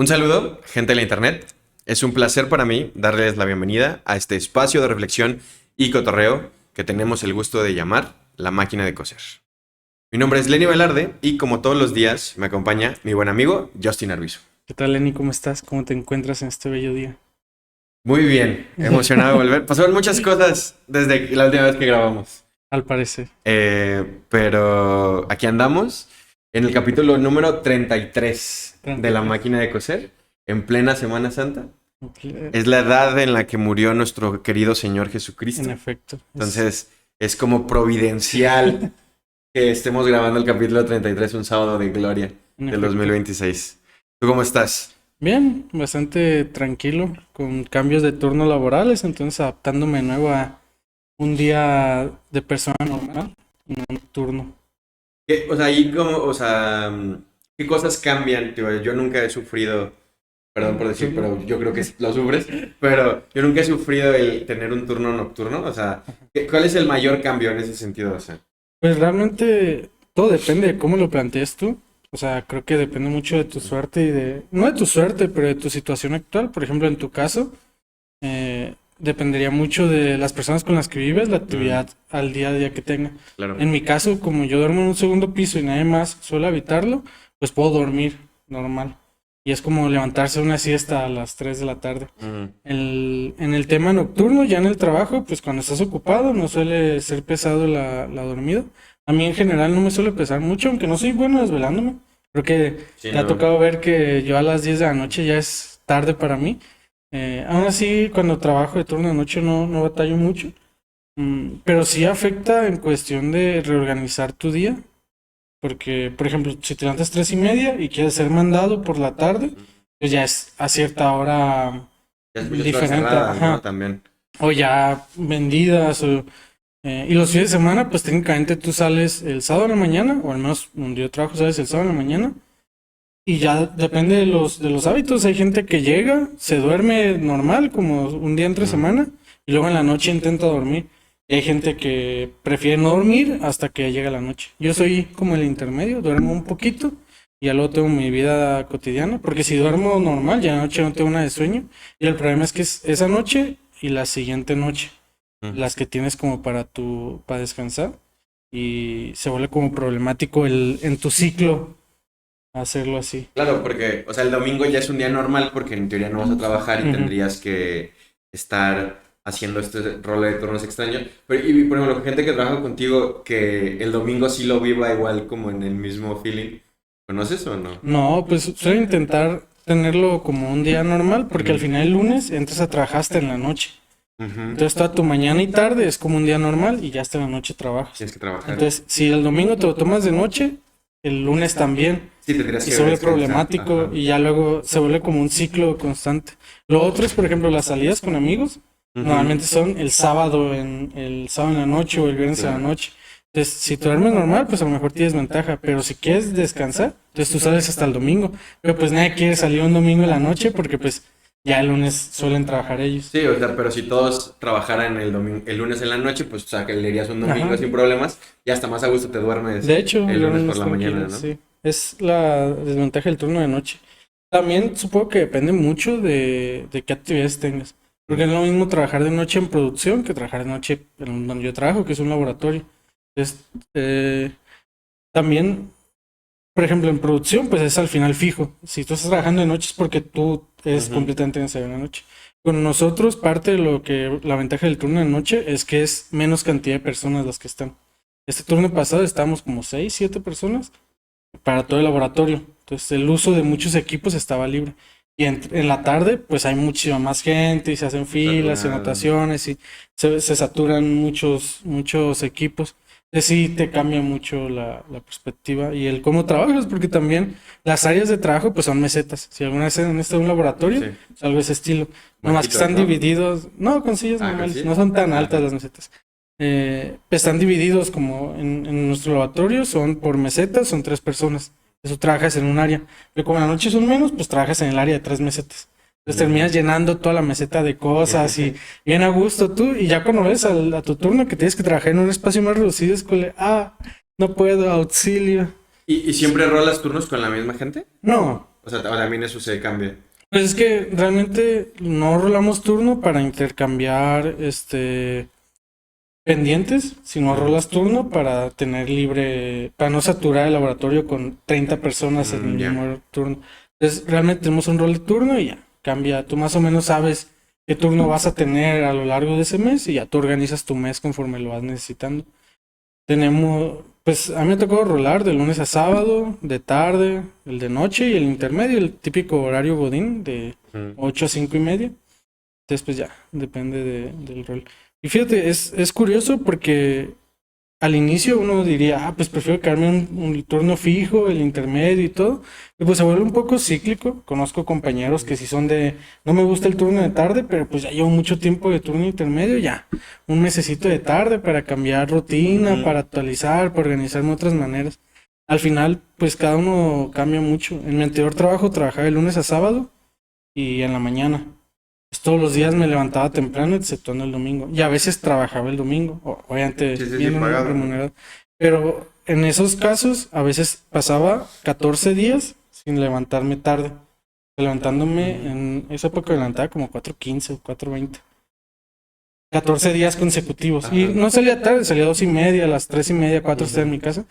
Un saludo, gente de la internet. Es un placer para mí darles la bienvenida a este espacio de reflexión y cotorreo que tenemos el gusto de llamar La Máquina de Coser. Mi nombre es Lenny Velarde y como todos los días me acompaña mi buen amigo Justin Arbizu. ¿Qué tal, Lenny? ¿Cómo estás? ¿Cómo te encuentras en este bello día? Muy bien, emocionado de volver. Pasaron muchas cosas desde la última vez que grabamos. Al parecer. Pero aquí andamos en el capítulo número 33 de La Máquina de Coser, en plena Semana Santa. Es la edad en la que murió nuestro querido Señor Jesucristo. En efecto. Entonces, es como providencial que estemos grabando el capítulo 33 un sábado de gloria del 2026. ¿Tú cómo estás? Bien, bastante tranquilo, con cambios de turno laborales, entonces adaptándome de nuevo a un día de persona normal, no nocturno. ¿Qué cosas cambian? Tío, yo nunca he sufrido, perdón por decir, pero yo creo que lo sufres, pero yo nunca he sufrido el tener un turno nocturno. O sea, ¿cuál es el mayor cambio en ese sentido? O sea, Pues realmente todo depende de cómo lo plantees tú. O sea, creo que depende mucho de tu suerte no de tu suerte, pero de tu situación actual. Por ejemplo, en tu caso, dependería mucho de las personas con las que vives, la actividad al día a día que tenga. claro. En mi caso, como yo duermo en un segundo piso y nadie más suele habitarlo, pues puedo dormir normal. Y es como levantarse una siesta a las 3 de la tarde. En el tema nocturno, ya en el trabajo, pues cuando estás ocupado no suele ser pesado la dormida. A mí en general no me suele pesar mucho, aunque no soy bueno desvelándome. Creo que Sí, te ha tocado ver que yo a las 10 de la noche ya es tarde para mí. Aún así, cuando trabajo de turno de noche no batallo mucho. Pero sí afecta en cuestión de reorganizar tu día. Porque, por ejemplo, si te levantas 3:30 y quieres ser mandado por la tarde, pues ya es a cierta hora Ya es muchas horas diferente. cerradas, Ajá. ¿no? También. O ya vendidas. Y los fines de semana, pues técnicamente tú sales el sábado en la mañana, o al menos donde yo trabajo sales el sábado en la mañana. Y ya depende de los hábitos. Hay gente que llega, se duerme normal, como un día entre semana, y luego en la noche intenta dormir. Y hay gente que prefiere no dormir hasta que llega la noche. Yo soy como el intermedio, duermo un poquito y ya luego tengo mi vida cotidiana. Porque si duermo normal, ya en la noche no tengo nada de sueño. Y el problema es que es esa noche y la siguiente noche, las que tienes como para descansar. Y se vuelve como problemático en tu ciclo hacerlo así. Claro, porque, o sea, el domingo ya es un día normal porque en teoría no vas a trabajar y tendrías que estar haciendo este rol de turnos extraños. Pero, y por ejemplo, gente que trabaja contigo que el domingo sí lo viva igual como en el mismo feeling, ¿conoces o no? No, pues suelo intentar tenerlo como un día normal porque al final el lunes entras a trabajar hasta en la noche. Entonces toda tu mañana y tarde es como un día normal y ya hasta en la noche trabajas. Tienes que trabajar. Entonces, si el domingo te lo tomas de noche, el lunes también. Sí, tendrías Y que se vuelve descansar. problemático Ajá. y ya luego se vuelve como un ciclo constante. Lo otro es, por ejemplo, las salidas con amigos. Normalmente son el sábado en la noche o el viernes en la noche. Entonces, si tú duermes normal, pues a lo mejor tienes ventaja. Pero si quieres descansar, entonces tú sales hasta el domingo. Pero pues nadie quiere salir un domingo en la noche porque pues ya el lunes suelen trabajar ellos. Sí, o sea, pero si todos trabajaran el lunes en la noche, pues o sea, que le irías un domingo Ajá. sin problemas y hasta más a gusto te duermes De hecho, el lunes duermen por la más mañana, ¿no? tranquilos, sí. Es la desventaja del turno de noche. También supongo que depende mucho de qué actividades tengas. Porque no es lo mismo trabajar de noche en producción que trabajar de noche en donde yo trabajo, que es un laboratorio. Entonces, también, por ejemplo, en producción, pues es al final fijo. Si tú estás trabajando de noche es porque tú eres completamente necesario en la noche. Con nosotros, parte de la ventaja del turno de noche es que es menos cantidad de personas las que están. Este turno pasado estábamos como 6, 7 personas para todo el laboratorio. Entonces el uso de muchos equipos estaba libre. Y en la tarde, pues hay muchísima más gente y se hacen filas y anotaciones y se saturan muchos equipos. Entonces sí te cambia mucho la perspectiva y el cómo trabajas, porque también las áreas de trabajo pues son mesetas. Si alguna vez han estado en un laboratorio, Sí. es algo de ese estilo. Nomás que Bajitos, están ¿no? divididos, no, con sillas Ah, ¿con normales, sillas? no son tan altas Ajá. las mesetas. Están divididos como en nuestro laboratorio, son por mesetas, son 3 personas. Eso trabajas en un área. Pero como en la noche son menos, pues trabajas en el área de 3 mesetas. Entonces terminas llenando toda la meseta de cosas y bien a gusto tú. Y ya cuando ves a tu turno que tienes que trabajar en un espacio más reducido, es como, no puedo, auxilio. ¿Y siempre rolas turnos con la misma gente? No, O sea, también eso se cambia. Pues es que realmente no rolamos turno para intercambiar pendientes, sino rolas turno para tener libre, para no saturar el laboratorio con 30 personas en el Ya. mismo turno. Entonces, realmente tenemos un rol de turno y ya, cambia. Tú más o menos sabes qué turno vas a tener a lo largo de ese mes y ya tú organizas tu mes conforme lo vas necesitando. Tenemos, pues a mí me tocó rolar de lunes a sábado, de tarde, el de noche y el intermedio, el típico horario godín de Mm. 8 a 5 y media. Entonces, pues ya, depende del rol. Y fíjate, es curioso porque al inicio uno diría, ah, pues prefiero quedarme un turno fijo, el intermedio y todo. Y pues se vuelve un poco cíclico. Conozco compañeros que sí son de, no me gusta el turno de tarde, pero pues ya llevo mucho tiempo de turno intermedio, ya. Un mesecito de tarde para cambiar rutina, para actualizar, para organizarme de otras maneras. Al final, pues cada uno cambia mucho. En mi anterior trabajo trabajaba de lunes a sábado y en la mañana. Pues todos los días me levantaba temprano, exceptuando el domingo. Y a veces trabajaba el domingo, obviamente Sí, bien pagado. remunerado. Pero en esos casos, a veces pasaba 14 días sin levantarme tarde. Levantándome en esa época me levantaba como 4:15 o 4:20. 14 días consecutivos. Y Ajá. no salía tarde, salía a 2:30, a las 3:30, 4 estaba en mi casa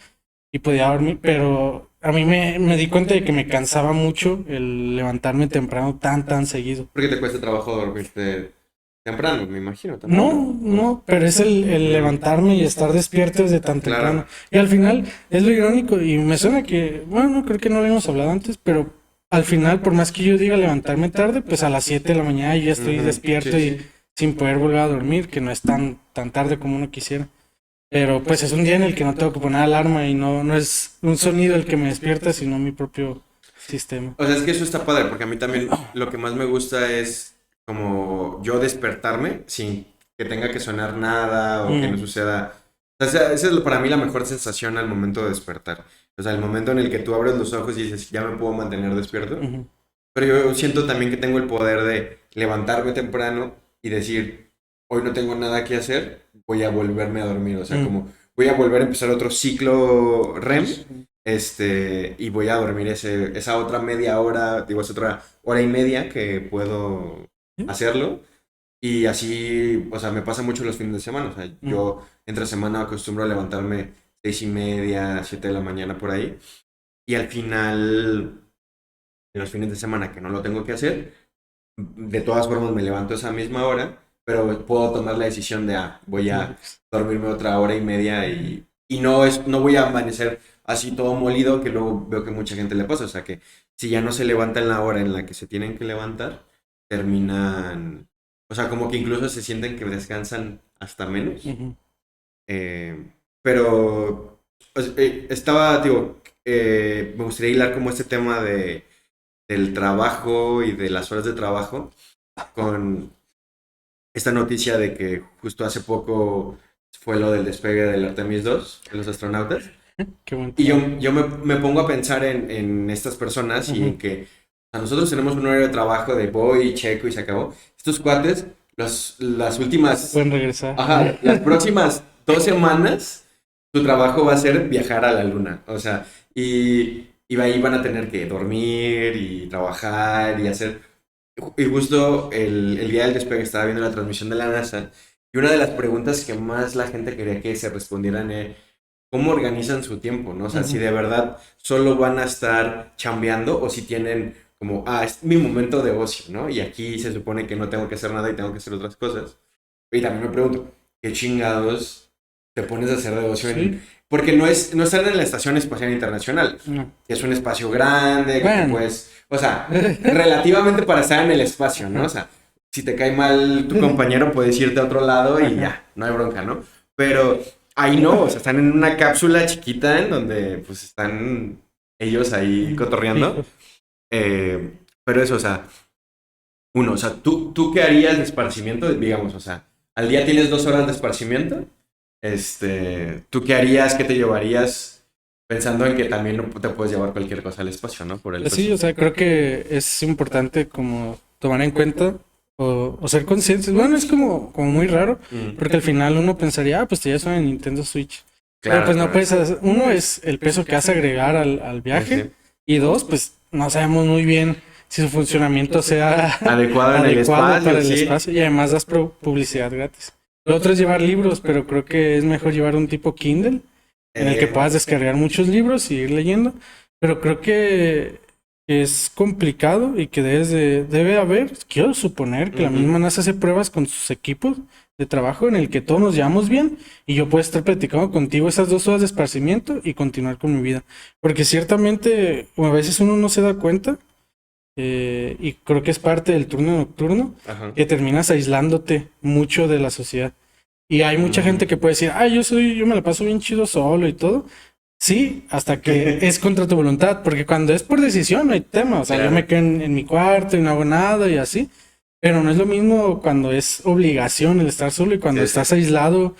y podía dormir, pero a mí me di cuenta de que me cansaba mucho el levantarme temprano tan seguido. Porque te cuesta trabajo dormirte temprano, me imagino también. No, pero es el levantarme y estar despierto desde tan Claro. temprano. Y al final es lo irónico y me suena que, bueno, creo que no lo hemos hablado antes, pero al final, por más que yo diga levantarme tarde, pues a las 7 de la mañana yo ya estoy Ujú, despierto sí, y sí. sin poder volver a dormir, que no es tan tarde como uno quisiera. Pero pues es un día en el que no tengo que poner alarma y no es un sonido el que me despierta, sino mi propio sistema. O sea, es que eso está padre, porque a mí también lo que más me gusta es como yo despertarme sin que tenga que sonar nada o que no suceda. O sea, esa es para mí la mejor sensación al momento de despertar. O sea, el momento en el que tú abres los ojos y dices, ya me puedo mantener despierto. Ujú. Pero yo siento también que tengo el poder de levantarme temprano y decir, hoy no tengo nada que hacer, voy a volverme a dormir. O sea, como voy a volver a empezar otro ciclo REM, y voy a dormir esa otra media hora, digo, esa otra hora y media que puedo hacerlo. Y así, o sea, me pasa mucho los fines de semana. O sea, yo entre semana acostumbro a levantarme 6:30, 7 de la mañana por ahí. Y al final, en los fines de semana que no lo tengo que hacer, de todas formas me levanto a esa misma hora, pero puedo tomar la decisión de, voy a dormirme otra hora y media y no voy a amanecer así todo molido, que luego veo que mucha gente le pasa. O sea, que si ya no se levantan la hora en la que se tienen que levantar, terminan, o sea, como que incluso se sienten que descansan hasta menos. Pero pues, estaba, digo, me gustaría hilar como este tema del trabajo y de las horas de trabajo con esta noticia de que justo hace poco fue lo del despegue del Artemis 2 de los astronautas. Qué buen Y tema. yo me pongo a pensar en estas personas y en que nosotros tenemos un horario de trabajo de voy, checo y se acabó. Estos cuates, las últimas, Pueden regresar. las próximas 2 semanas, su trabajo va a ser viajar a la luna. O sea, y ahí van a tener que dormir y trabajar y hacer. Y justo el día del despegue estaba viendo la transmisión de la NASA y una de las preguntas que más la gente quería que se respondieran es cómo organizan su tiempo, ¿no? O sea, si de verdad solo van a estar chambeando o si tienen como, es mi momento de ocio, ¿no? Y aquí se supone que no tengo que hacer nada y tengo que hacer otras cosas. Y también me pregunto, ¿qué chingados te pones a hacer de ocio Sí. Porque no están en la Estación Espacial Internacional. No. Es un espacio grande, que Bueno. te puedes, o sea, relativamente para estar en el espacio, ¿no? O sea, si te cae mal tu compañero, puedes irte a otro lado y ya, no hay bronca, ¿no? Pero ahí no, o sea, están en una cápsula chiquita en donde pues están ellos ahí cotorreando. Pero eso, o sea, o sea, ¿tú qué harías de esparcimiento? Digamos, o sea, al día tienes 2 horas de esparcimiento. ¿Tú qué harías? ¿Qué te llevarías? Pensando en que también no te puedes llevar cualquier cosa al espacio, ¿no? Por el Sí, peso. o sea, creo que es importante como tomar en cuenta o ser conscientes. Bueno, es como muy raro, porque al final uno pensaría, pues te llevas una Nintendo Switch. Pero Claro, pues no claro. puedes hacer. Uno es el peso que hace agregar al viaje. Sí. Y dos, pues no sabemos muy bien si su funcionamiento sea Adecuado en el espacio, para el sí. espacio, y además das publicidad gratis. Lo otro es llevar libros, pero creo que es mejor llevar un tipo Kindle en el que puedas descargar muchos libros y ir leyendo, pero creo que es complicado y que debe haber, quiero suponer que la misma NASA hace pruebas con sus equipos de trabajo en el que todos nos llevamos bien y yo puedo estar platicando contigo esas 2 horas de esparcimiento y continuar con mi vida. Porque ciertamente a veces uno no se da cuenta, y creo que es parte del turno nocturno, Ajá. que terminas aislándote mucho de la sociedad. Y hay mucha gente que puede decir, yo me la paso bien chido solo y todo. Sí, hasta que es contra tu voluntad, porque cuando es por decisión no hay tema. O sea, Claro. yo me quedo en mi cuarto y no hago nada y así. Pero no es lo mismo cuando es obligación el estar solo y cuando Sí, estás aislado.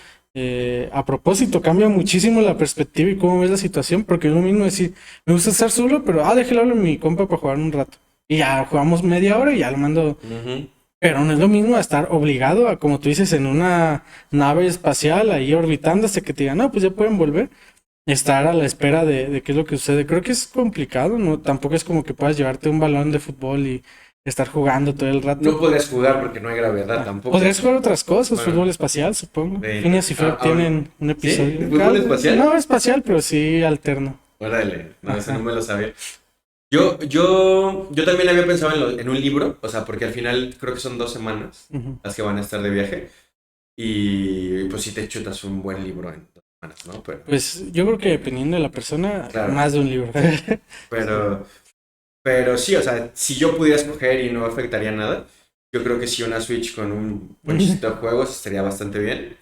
A propósito, cambia muchísimo la perspectiva y cómo ves la situación, porque es lo mismo decir, me gusta estar solo, pero déjale hablar a mi compa para jugar un rato. Y ya jugamos media hora y ya lo mando. Ujú. Pero no es lo mismo estar obligado a, como tú dices, en una nave espacial ahí orbitando hasta que te digan, no, pues ya pueden volver. Estar a la espera de qué es lo que sucede. Creo que es complicado, ¿no? Tampoco es como que puedas llevarte un balón de fútbol y estar jugando todo el rato. No podrías jugar porque no hay gravedad tampoco. Podrías jugar otras cosas, Bueno. fútbol espacial, supongo. De- Phineas y Ferb ah, tienen un episodio. ¿Sí? ¿Fútbol espacial? No espacial, pero sí alterno. Órale, no, eso Ajá. no me lo sabía. Yo también había pensado en un libro, o sea, porque al final creo que son 2 semanas Ujú. las que van a estar de viaje. Y pues si te chutas un buen libro en 2 semanas, ¿no? Pues yo creo que dependiendo de la persona, Claro. más de un libro. Pero sí, o sea, si yo pudiera escoger y no afectaría nada, yo creo que sí una Switch con un bonchito de juegos estaría bastante bien.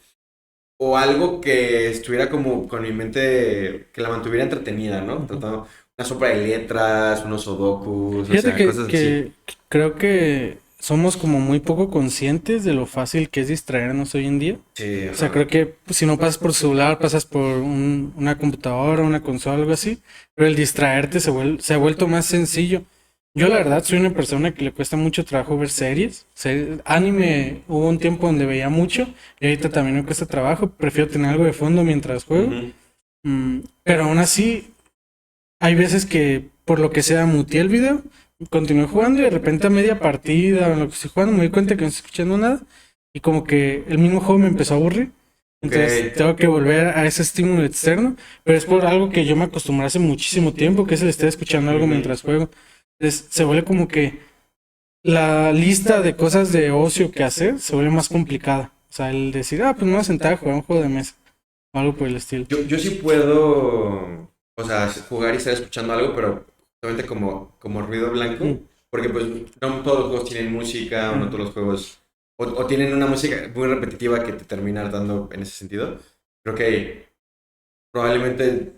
O algo que estuviera como con mi mente, que la mantuviera entretenida, ¿no? Tratando una sopa de letras, unos sudokus, o Fíjate sea, cosas así. que creo que somos como muy poco conscientes de lo fácil que es distraernos hoy en día. Sí, O sea, ajá. creo que si no pasas por celular, pasas por una computadora, una consola, algo así. Pero el distraerte se ha vuelto más sencillo. Yo la verdad soy una persona que le cuesta mucho trabajo ver series. Anime hubo un tiempo donde veía mucho y ahorita también me cuesta trabajo. Prefiero tener algo de fondo mientras juego. Ujú. Pero aún así, hay veces que por lo que sea muteé el video, continué jugando y de repente a media partida o en lo que estoy jugando me di cuenta que no estoy escuchando nada y como que el mismo juego me empezó a aburrir. Entonces Ok. tengo que volver a ese estímulo externo, pero es por algo que yo me acostumbré hace muchísimo tiempo, que es el estar escuchando algo Ujú. mientras juego. Entonces se vuelve como que la lista de cosas de ocio que hacer se vuelve más complicada. O sea, el decir, pues me voy a sentar a jugar un juego de mesa o algo por el estilo. Yo sí puedo, o sea, jugar y estar escuchando algo, pero solamente como ruido blanco, Mm. porque pues no todos los juegos tienen música, o no Mm. todos los juegos, o tienen una música muy repetitiva que te termina hartando en ese sentido. Creo que probablemente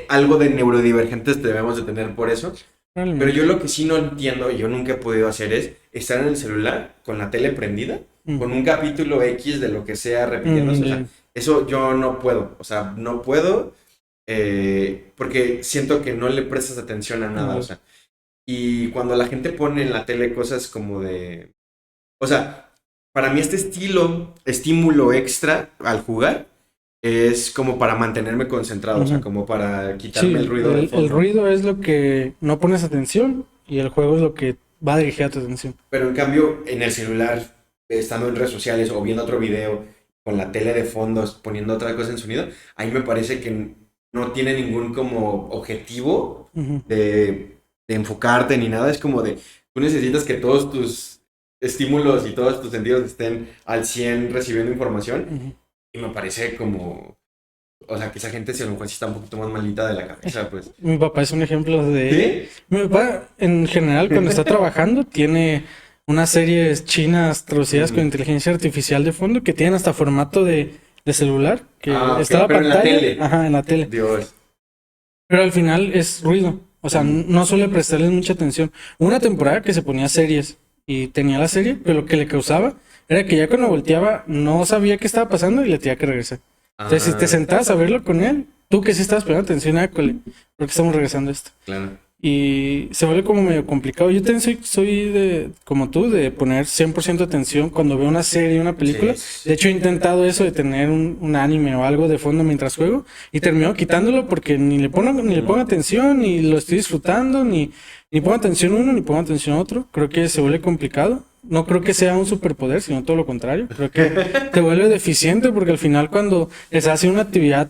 algo de neurodivergentes debemos de tener por eso. Pero Probablemente. yo lo que sí no entiendo, y yo nunca he podido hacer, es estar en el celular con la tele prendida, Mm. con un capítulo X de lo que sea repitiéndose. O sea, Ya. eso yo no puedo. O sea, no puedo porque siento que no le prestas atención a nada. No. O sea, y cuando la gente pone en la tele cosas como de... O sea, para mí este estímulo extra al jugar, es como para mantenerme concentrado. O sea, Ujú. como para Sí, quitarme el ruido de el fondo. ruido es lo que no pones atención y el juego es lo que va a dirigir a tu atención. Pero en cambio, en el celular, estando en redes sociales o viendo otro video, con la tele de fondo, poniendo otra cosa en sonido, ahí me parece que no tiene ningún como objetivo Ujú. de enfocarte ni nada. Es como de, tú necesitas que todos tus estímulos y todos tus sentidos estén al 100 recibiendo información. Ujú. Y me parece como, o sea, que esa gente se a lo mejor sí está un poquito más malita de la cabeza, pues. Mi papá es un ejemplo de... ¿Sí? Mi papá, en general, cuando está trabajando, tiene unas series chinas traducidas Ujú. con inteligencia artificial de fondo que tienen hasta formato de celular, que Ah, ok, está la pero en la pantalla. tele. Ajá, en la tele. Dios. Pero al final es ruido. O sea, no suele prestarles mucha atención. Hubo una temporada que se ponía series y tenía la serie, pero lo que le causaba era que ya cuando volteaba no sabía qué estaba pasando y le tenía que regresar. Entonces, si te Ah, sentabas a verlo con él, tú que sí estabas poniendo atención, cole, porque estamos regresando a esto. claro. y se vuelve como medio complicado. Yo también soy de, como tú, de poner 100% atención cuando veo una serie, una película. Sí. De hecho, he intentado eso de tener un anime o algo de fondo mientras juego y termino quitándolo porque ni le pongo atención, ni lo estoy disfrutando, ni pongo atención a uno, ni pongo atención a otro. Creo que se vuelve complicado. No creo que sea un superpoder, sino todo lo contrario. Creo que te vuelve deficiente porque al final cuando estás haciendo una actividad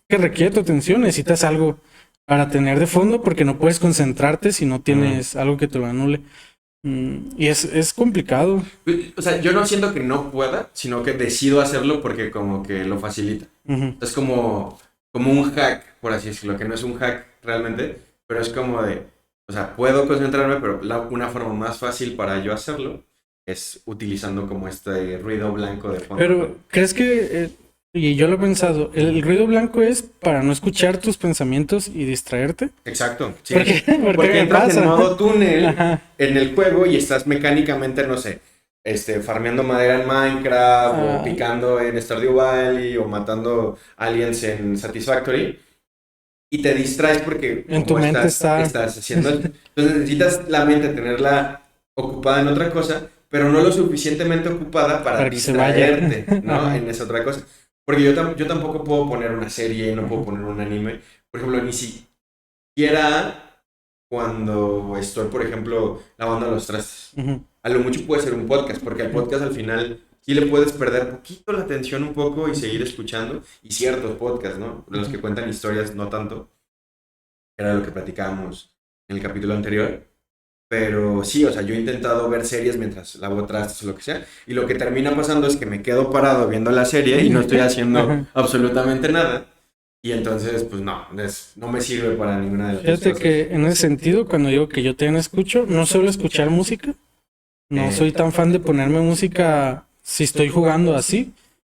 que requiere tu atención, necesitas algo para tener de fondo porque no puedes concentrarte si no tienes algo que te lo anule. Y es complicado. O sea, yo no siento que no pueda, sino que decido hacerlo porque como que lo facilita. Es como un hack, por así decirlo, que no es un hack realmente, pero es como de, o sea, puedo concentrarme, pero una forma más fácil para yo hacerlo es utilizando como este ruido blanco de fondo. Pero, ¿crees que, y yo lo he pensado, el ruido blanco es para no escuchar tus pensamientos y distraerte? Exacto, sí. ¿Por qué? Porque entras en modo túnel Ajá. en el juego y estás mecánicamente, no sé, farmeando madera en Minecraft o picando en Stardew Valley o matando aliens en Satisfactory y te distraes porque En tu mente estás haciendo. Entonces necesitas la mente tenerla ocupada en otra cosa, pero no lo suficientemente ocupada para que se vaya. distraerte, ¿no? En esa otra cosa. Porque yo tampoco puedo poner una serie, no puedo poner un anime. Por ejemplo, ni siquiera cuando estoy, por ejemplo, lavando los trastes. A lo mucho puede ser un podcast, porque al podcast al final sí le puedes perder poquito la atención un poco y seguir escuchando. Y ciertos podcasts, ¿no? Los que cuentan historias no tanto. Era lo que platicábamos en el capítulo anterior. Pero sí, o sea, yo he intentado ver series mientras lavo trastes o lo que sea. Y lo que termina pasando es que me quedo parado viendo la serie y no estoy haciendo absolutamente nada. Y entonces, pues no me sirve para ninguna de las dos Fíjate cosas. que en ese sentido, cuando digo que yo también escucho, no suelo escuchar música. No soy tan fan de ponerme música si estoy jugando así.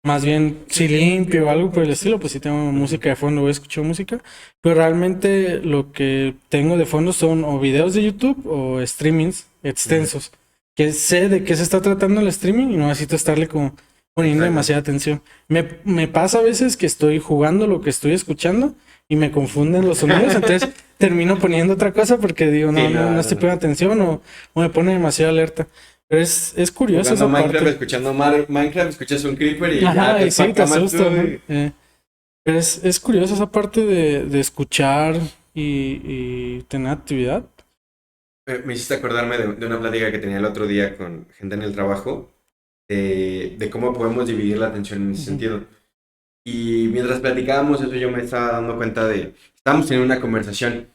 Más bien, si limpio o algo por el estilo, pues si tengo música de fondo, voy a escuchar música. Pero realmente lo que tengo de fondo son o videos de YouTube o streamings extensos. Que sé de qué se está tratando el streaming y no necesito estarle como poniendo demasiada atención. Me pasa a veces que estoy jugando lo que estoy escuchando y me confunden los sonidos, entonces termino poniendo otra cosa porque digo, no estoy poniendo atención o me pone demasiado alerta. Pero es curioso esa Minecraft, parte. escuchando Minecraft, escuchas un creeper y Ajá, ya y sí, te asusta, ¿no? y... Pero es curioso esa parte de escuchar y tener actividad. Me hiciste acordarme de una plática que tenía el otro día con gente en el trabajo de cómo podemos dividir la atención en ese sentido. Y mientras platicábamos eso yo me estaba dando cuenta estábamos teniendo una conversación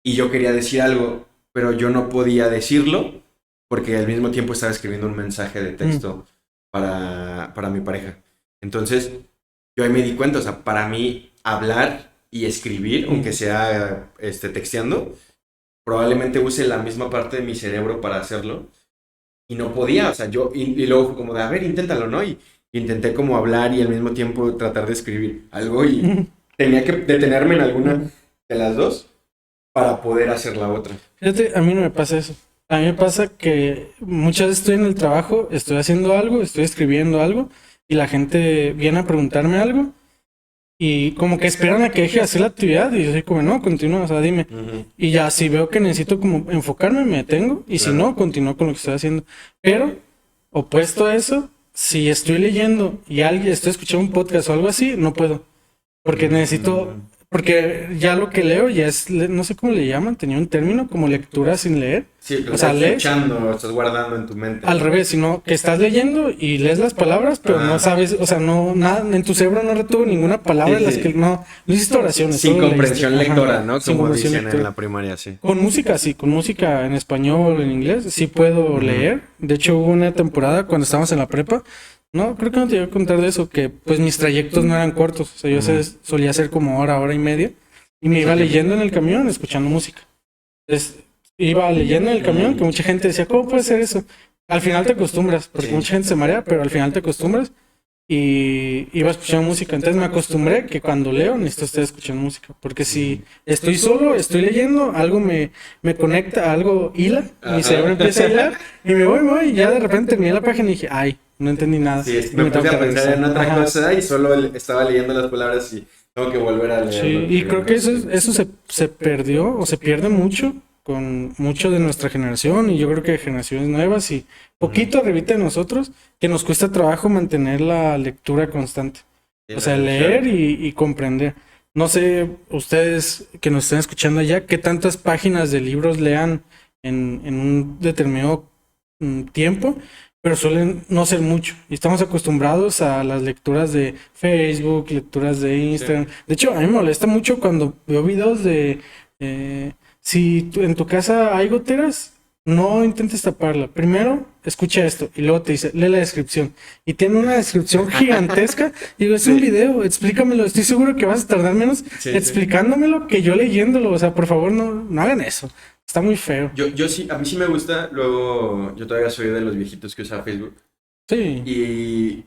y yo quería decir algo, pero yo no podía decirlo porque al mismo tiempo estaba escribiendo un mensaje de texto para mi pareja. Entonces, yo ahí me di cuenta, o sea, para mí hablar y escribir, aunque sea texteando, probablemente use la misma parte de mi cerebro para hacerlo. Y no podía, o sea, y luego como de, a ver, inténtalo, ¿no? Y intenté como hablar y al mismo tiempo tratar de escribir algo y tenía que detenerme en alguna de las dos para poder hacer la otra. Fíjate, a mí no me pasa eso. A mí me pasa que muchas veces estoy en el trabajo, estoy haciendo algo, estoy escribiendo algo y la gente viene a preguntarme algo y como que esperan a que deje de hacer la actividad y yo soy como, no, continúa, o sea, dime. Y ya si veo que necesito como enfocarme, me detengo y si no, continúo con lo que estoy haciendo. Pero, opuesto a eso, si estoy leyendo y estoy escuchando un podcast o algo así, no puedo. Porque necesito... Porque ya lo que leo ya es, no sé cómo le llaman, tenía un término como lectura sin leer. Sí, pero o sea, estás escuchando, estás guardando en tu mente. Al revés, sino que estás leyendo y lees las palabras, pero no sabes, o sea, no, nada, en tu cerebro no retuvo ninguna palabra en las que no hiciste oraciones. Sin comprensión lectora, ¿no? Sin Como dicen lectora. en la primaria, sí. Con música, sí, con música en español, en inglés, sí puedo leer. De hecho, hubo una temporada cuando estábamos en la prepa. No, creo que no te iba a contar de eso, que pues mis trayectos no eran cortos. O sea, yo solía hacer como hora y media. Y me iba leyendo en el camión, escuchando música. Entonces, iba leyendo en el camión, que mucha gente decía, ¿cómo puede ser eso? Al final te acostumbras, porque mucha gente se marea, pero al final te acostumbras. Y iba escuchando música. Entonces me acostumbré que cuando leo necesito estar escuchando música. Porque si estoy solo, estoy leyendo, algo me conecta, algo hila, mi cerebro empieza a hilar, y me voy, y ya de repente terminé la página y dije, ay, no entendí nada. Sí, me puse a pensar en otra cosa y solo estaba leyendo las palabras y tengo que volver a leer. Sí, y creo que eso se perdió o se pierde mucho con mucho de nuestra generación y yo creo que de generaciones nuevas y poquito arribita de nosotros, que nos cuesta trabajo mantener la lectura constante. Sí, O sea, leer y comprender. No sé, ustedes que nos están escuchando allá, qué tantas páginas de libros lean en un determinado tiempo, pero suelen no ser mucho. Y estamos acostumbrados a las lecturas de Facebook, lecturas de Instagram. Sí. De hecho, a mí me molesta mucho cuando veo videos de si en tu casa hay goteras, no intentes taparla. Primero, escucha esto y luego te dice, lee la descripción. Y tiene una descripción gigantesca. Digo, es un video, explícamelo. Estoy seguro que vas a tardar menos explicándomelo que yo leyéndolo. O sea, por favor, no hagan eso. Está muy feo. Yo sí, a mí sí me gusta. Luego, yo todavía soy de los viejitos que usa Facebook. Sí. Y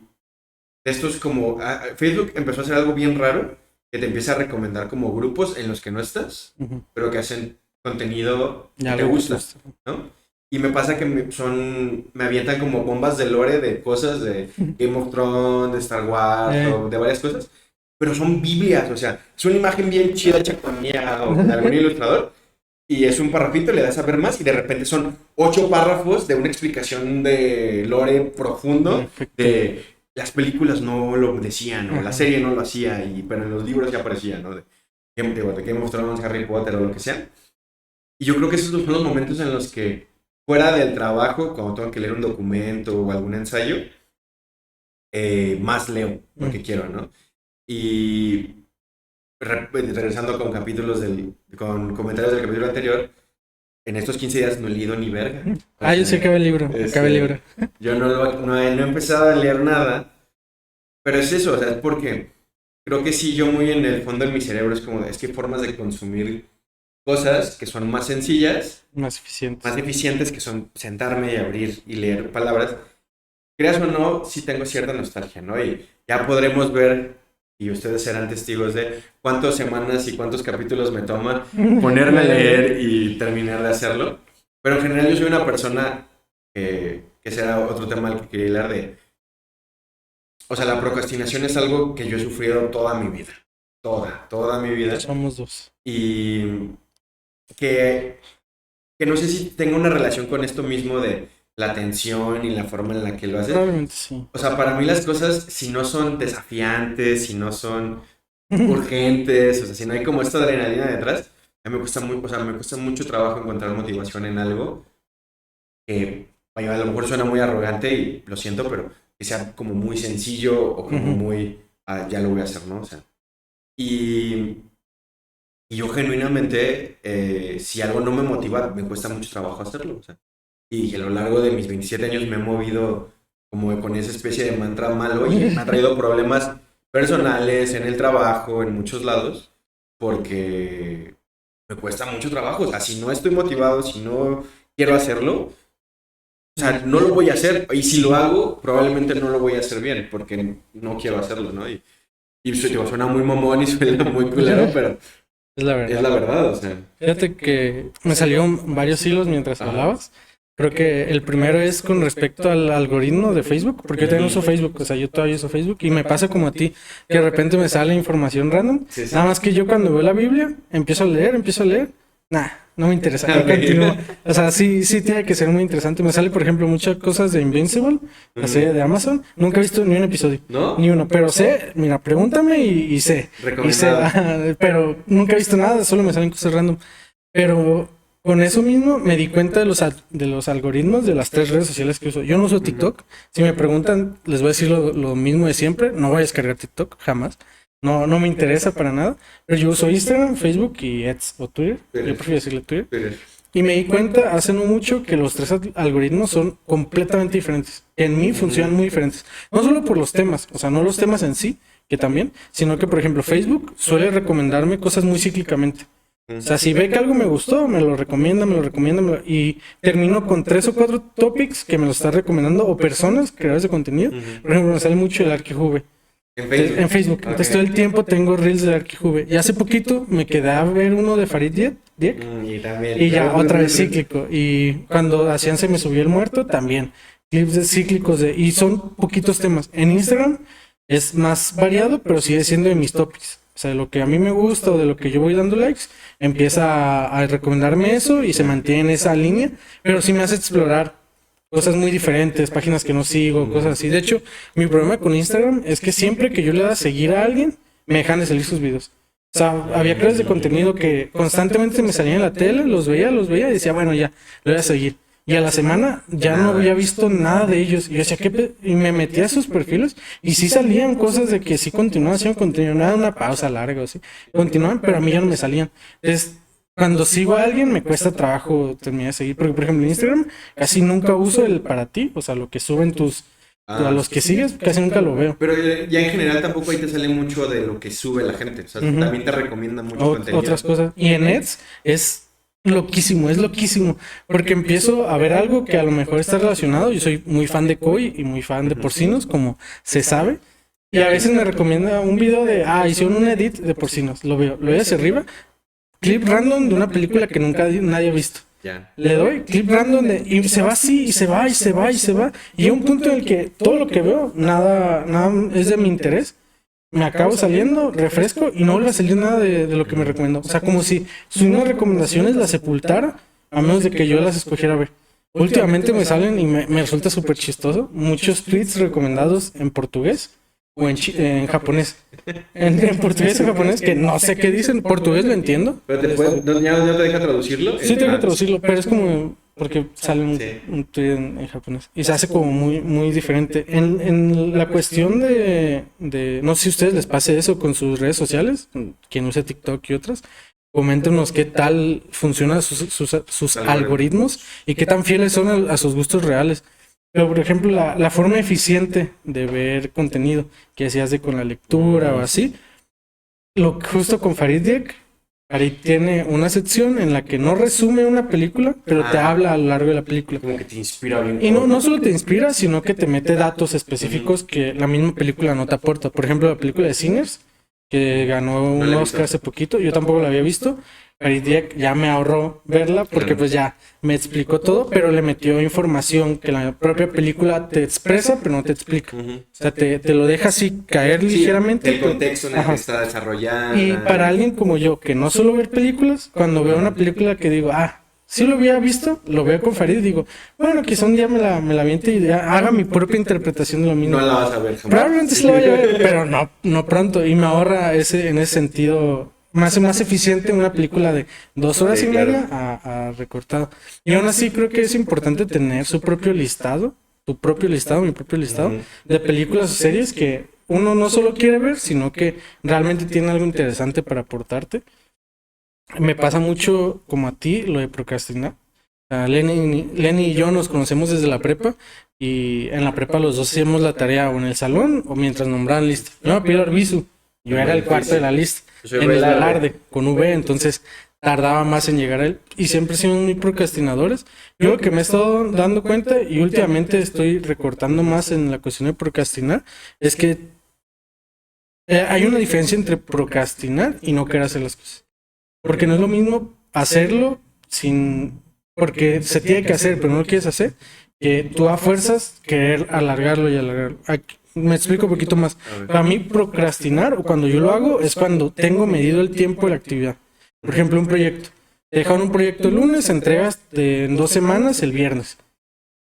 esto es como, Facebook empezó a hacer algo bien raro, que te empieza a recomendar como grupos en los que no estás, pero que hacen contenido que te gusta, ¿no? Y me pasa que me avientan como bombas de lore de cosas de Game of Thrones, de Star Wars, o de varias cosas, pero son biblias, o sea, es una imagen bien chida hecha con IA o de algún ilustrador, y es un parrafito, le das a ver más, y de repente son 8 párrafos de una explicación de lore profundo, de las películas no lo decían, o la serie no lo hacía, pero en los libros ya aparecía, ¿no? De Game of Thrones, Harry Potter o lo que sea. Y yo creo que esos son los momentos en los que, fuera del trabajo, cuando tengo que leer un documento o algún ensayo, más leo porque quiero, ¿no? Y regresando con con comentarios del capítulo anterior, en estos 15 días no he leído ni verga. Yo sí acabé el libro, Yo no he empezado a leer nada, pero es eso, o sea, es porque creo que sí, yo muy en el fondo de mi cerebro es como, es que hay formas de consumir cosas que son más sencillas, más eficientes, que son sentarme y abrir y leer palabras. Creas o no, sí tengo cierta nostalgia, ¿no? Y ya podremos ver, y ustedes serán testigos de cuántas semanas y cuántos capítulos me toma ponerme a leer y terminar de hacerlo. Pero en general yo soy una persona que será otro tema al que quería hablar de... O sea, la procrastinación es algo que yo he sufrido toda mi vida. Toda mi vida. Somos dos. Y que no sé si tengo una relación con esto mismo de la atención y la forma en la que lo haces. Probablemente sí. O sea, para mí las cosas, si no son desafiantes, si no son urgentes, o sea, si no hay como esta adrenalina detrás, a mí me cuesta mucho trabajo encontrar motivación en algo que a lo mejor suena muy arrogante y lo siento, pero que sea como muy sencillo o como muy, ya lo voy a hacer, ¿no? O sea, y yo genuinamente, si algo no me motiva, me cuesta mucho trabajo hacerlo, o sea. Y a lo largo de mis 27 años me he movido como con esa especie de mantra malo y me ha traído problemas personales, en el trabajo, en muchos lados, porque me cuesta mucho trabajo. O sea, si no estoy motivado, si no quiero hacerlo, o sea, no lo voy a hacer. Y si lo hago, probablemente no lo voy a hacer bien, porque no quiero hacerlo, ¿no? Y suena muy mamón y suena muy culero, pero es la verdad. Es la verdad, o sea. Fíjate que me salieron varios hilos mientras hablabas. Creo que el primero es con respecto al algoritmo de Facebook, porque yo también uso Facebook, o sea, yo todavía uso Facebook y me pasa como a ti, que de repente me sale información random. Sí. Nada más que yo cuando veo la Biblia, empiezo a leer, no me interesa, no continúo. O sea, sí tiene que ser muy interesante. Me sale, por ejemplo, muchas cosas de Invincible, la serie de Amazon. Nunca he visto ni un episodio, ¿no? Ni uno, pero sé, mira, pregúntame y sé. Pero nunca he visto nada, solo me salen cosas random. Pero con eso mismo me di cuenta de los algoritmos de las 3 redes sociales que uso. Yo no uso TikTok. Si me preguntan, les voy a decir lo mismo de siempre. No voy a descargar TikTok, jamás. No me interesa para nada. Pero yo uso Instagram, Facebook y X o Twitter. Yo prefiero decirle Twitter. Y me di cuenta hace no mucho que los 3 algoritmos son completamente diferentes. En mí funcionan muy diferentes. No solo por los temas, o sea, no los temas en sí, que también, sino que, por ejemplo, Facebook suele recomendarme cosas muy cíclicamente. O sea, si ve que algo me gustó, me lo recomienda, y termino con 3 o 4 topics que me lo está recomendando, o personas, creadores de contenido. Por ejemplo, me sale mucho el ArchiJuve. En Facebook. Okay. Entonces todo el tiempo tengo reels de ArchiJuve. Y hace poquito me quedé a ver uno de Farid Diek. Y ya otra vez cíclico. Y cuando hacían Se me subió el muerto, también. Clips de cíclicos y son poquitos temas. En Instagram es más variado, pero sigue siendo de mis topics. O sea, de lo que a mí me gusta o de lo que yo voy dando likes, empieza a recomendarme eso y se mantiene en esa línea, pero sí me hace explorar cosas muy diferentes, páginas que no sigo, cosas así. De hecho, mi problema con Instagram es que siempre que yo le da a seguir a alguien, me dejan de salir sus videos. O sea, había creadores de contenido que constantemente me salían en la tele, los veía y decía, bueno, ya, lo voy a seguir. Y a la semana ya no había visto nada de ellos. Y yo decía, y me metía a sus perfiles y sí salían cosas de que sí continuaban haciendo contenido, nada, una pausa larga o así. Continuaban, pero a mí ya no me salían. Entonces, cuando sigo a alguien me cuesta trabajo terminar de seguir. Porque, por ejemplo, en Instagram casi nunca uso el para ti, o sea, lo que suben a los que sigues, casi nunca lo veo. Pero ya en general tampoco ahí te sale mucho de lo que sube la gente. O sea, también te recomienda mucho contenido. Otras cosas. Y en Ads es loquísimo, porque empiezo a ver algo que a lo mejor está relacionado. Yo soy muy fan de koi y muy fan de porcinos, como se sabe. Y a veces me recomienda un video de, hicieron un edit de porcinos. Lo veo hacia arriba. Clip random de una película que nunca nadie ha visto. Le doy clip random y se va así, y se va. Y hay un punto en el que todo lo que veo, nada es de mi interés. Me acabo saliendo, refresco y no vuelve a salir nada de lo que me recomendó. O sea, como si sus mismas recomendaciones las sepultara, a menos de que yo las escogiera ver. Últimamente me salen y me resulta súper chistoso muchos tweets recomendados en portugués o en japonés. En portugués o japonés, que no sé qué dicen. Portugués lo entiendo. ¿Pero ya no te deja traducirlo? Sí, te deja traducirlo, pero es como porque sale un tweet en japonés y se hace como muy, muy diferente. En la cuestión de no sé si a ustedes les pase eso con sus redes sociales, quien use TikTok y otras, coméntenos qué tal funcionan sus algoritmos y qué tan fieles son a sus gustos reales. Pero, por ejemplo, la forma eficiente de ver contenido que se hace con la lectura o así, justo con Farid Dieck, Farid tiene una sección en la que no resume una película, pero te habla a lo largo de la película. Como que te inspira bien. Y no solo te inspira, sino que te mete datos específicos que la misma película no te aporta. Por ejemplo, la película de Sinners, que ganó un Oscar hace poquito, yo tampoco la había visto. Farid Dieck ya me ahorró verla porque pues ya me explicó todo, pero le metió información que la propia película te expresa, pero no te explica. O sea, te lo deja así caer ligeramente. El contexto en el que está desarrollando. Y para alguien como yo, que no solo ver películas, cuando veo una película que digo, sí lo había visto, lo veo con Farid y digo, bueno, quizá un día me la aviente y haga mi propia interpretación de lo mismo. No la vas a ver jamás. Probablemente sí la vaya a ver, pero no pronto. Y me ahorra en ese sentido. Me hace más eficiente una película de 2 horas y media a recortado. Y aún así creo que es importante tener mi propio listado de películas o series que uno no solo quiere ver, sino que realmente tiene algo interesante para aportarte. Me pasa mucho como a ti lo de procrastinar. Lenny y yo nos conocemos desde la prepa y en la prepa los dos hacíamos la tarea o en el salón o mientras nombraban lista. Yo me pido Arbizu, yo era el cuarto de la lista. En el Velarde, con V, entonces tardaba más en llegar a él y siempre he sido muy procrastinadores. Yo lo que me he estado dando cuenta y últimamente estoy recortando más en la cuestión de procrastinar es que hay una diferencia entre procrastinar y no querer hacer las cosas. Porque no es lo mismo hacerlo porque se tiene que hacer, pero no lo quieres hacer, que tú a fuerzas querer alargarlo. Me explico un poquito más. Para mí, procrastinar, o cuando yo lo hago, es cuando tengo medido el tiempo de la actividad. Por ejemplo, un proyecto. Te dejan un proyecto el lunes, entregas en 2 semanas el viernes.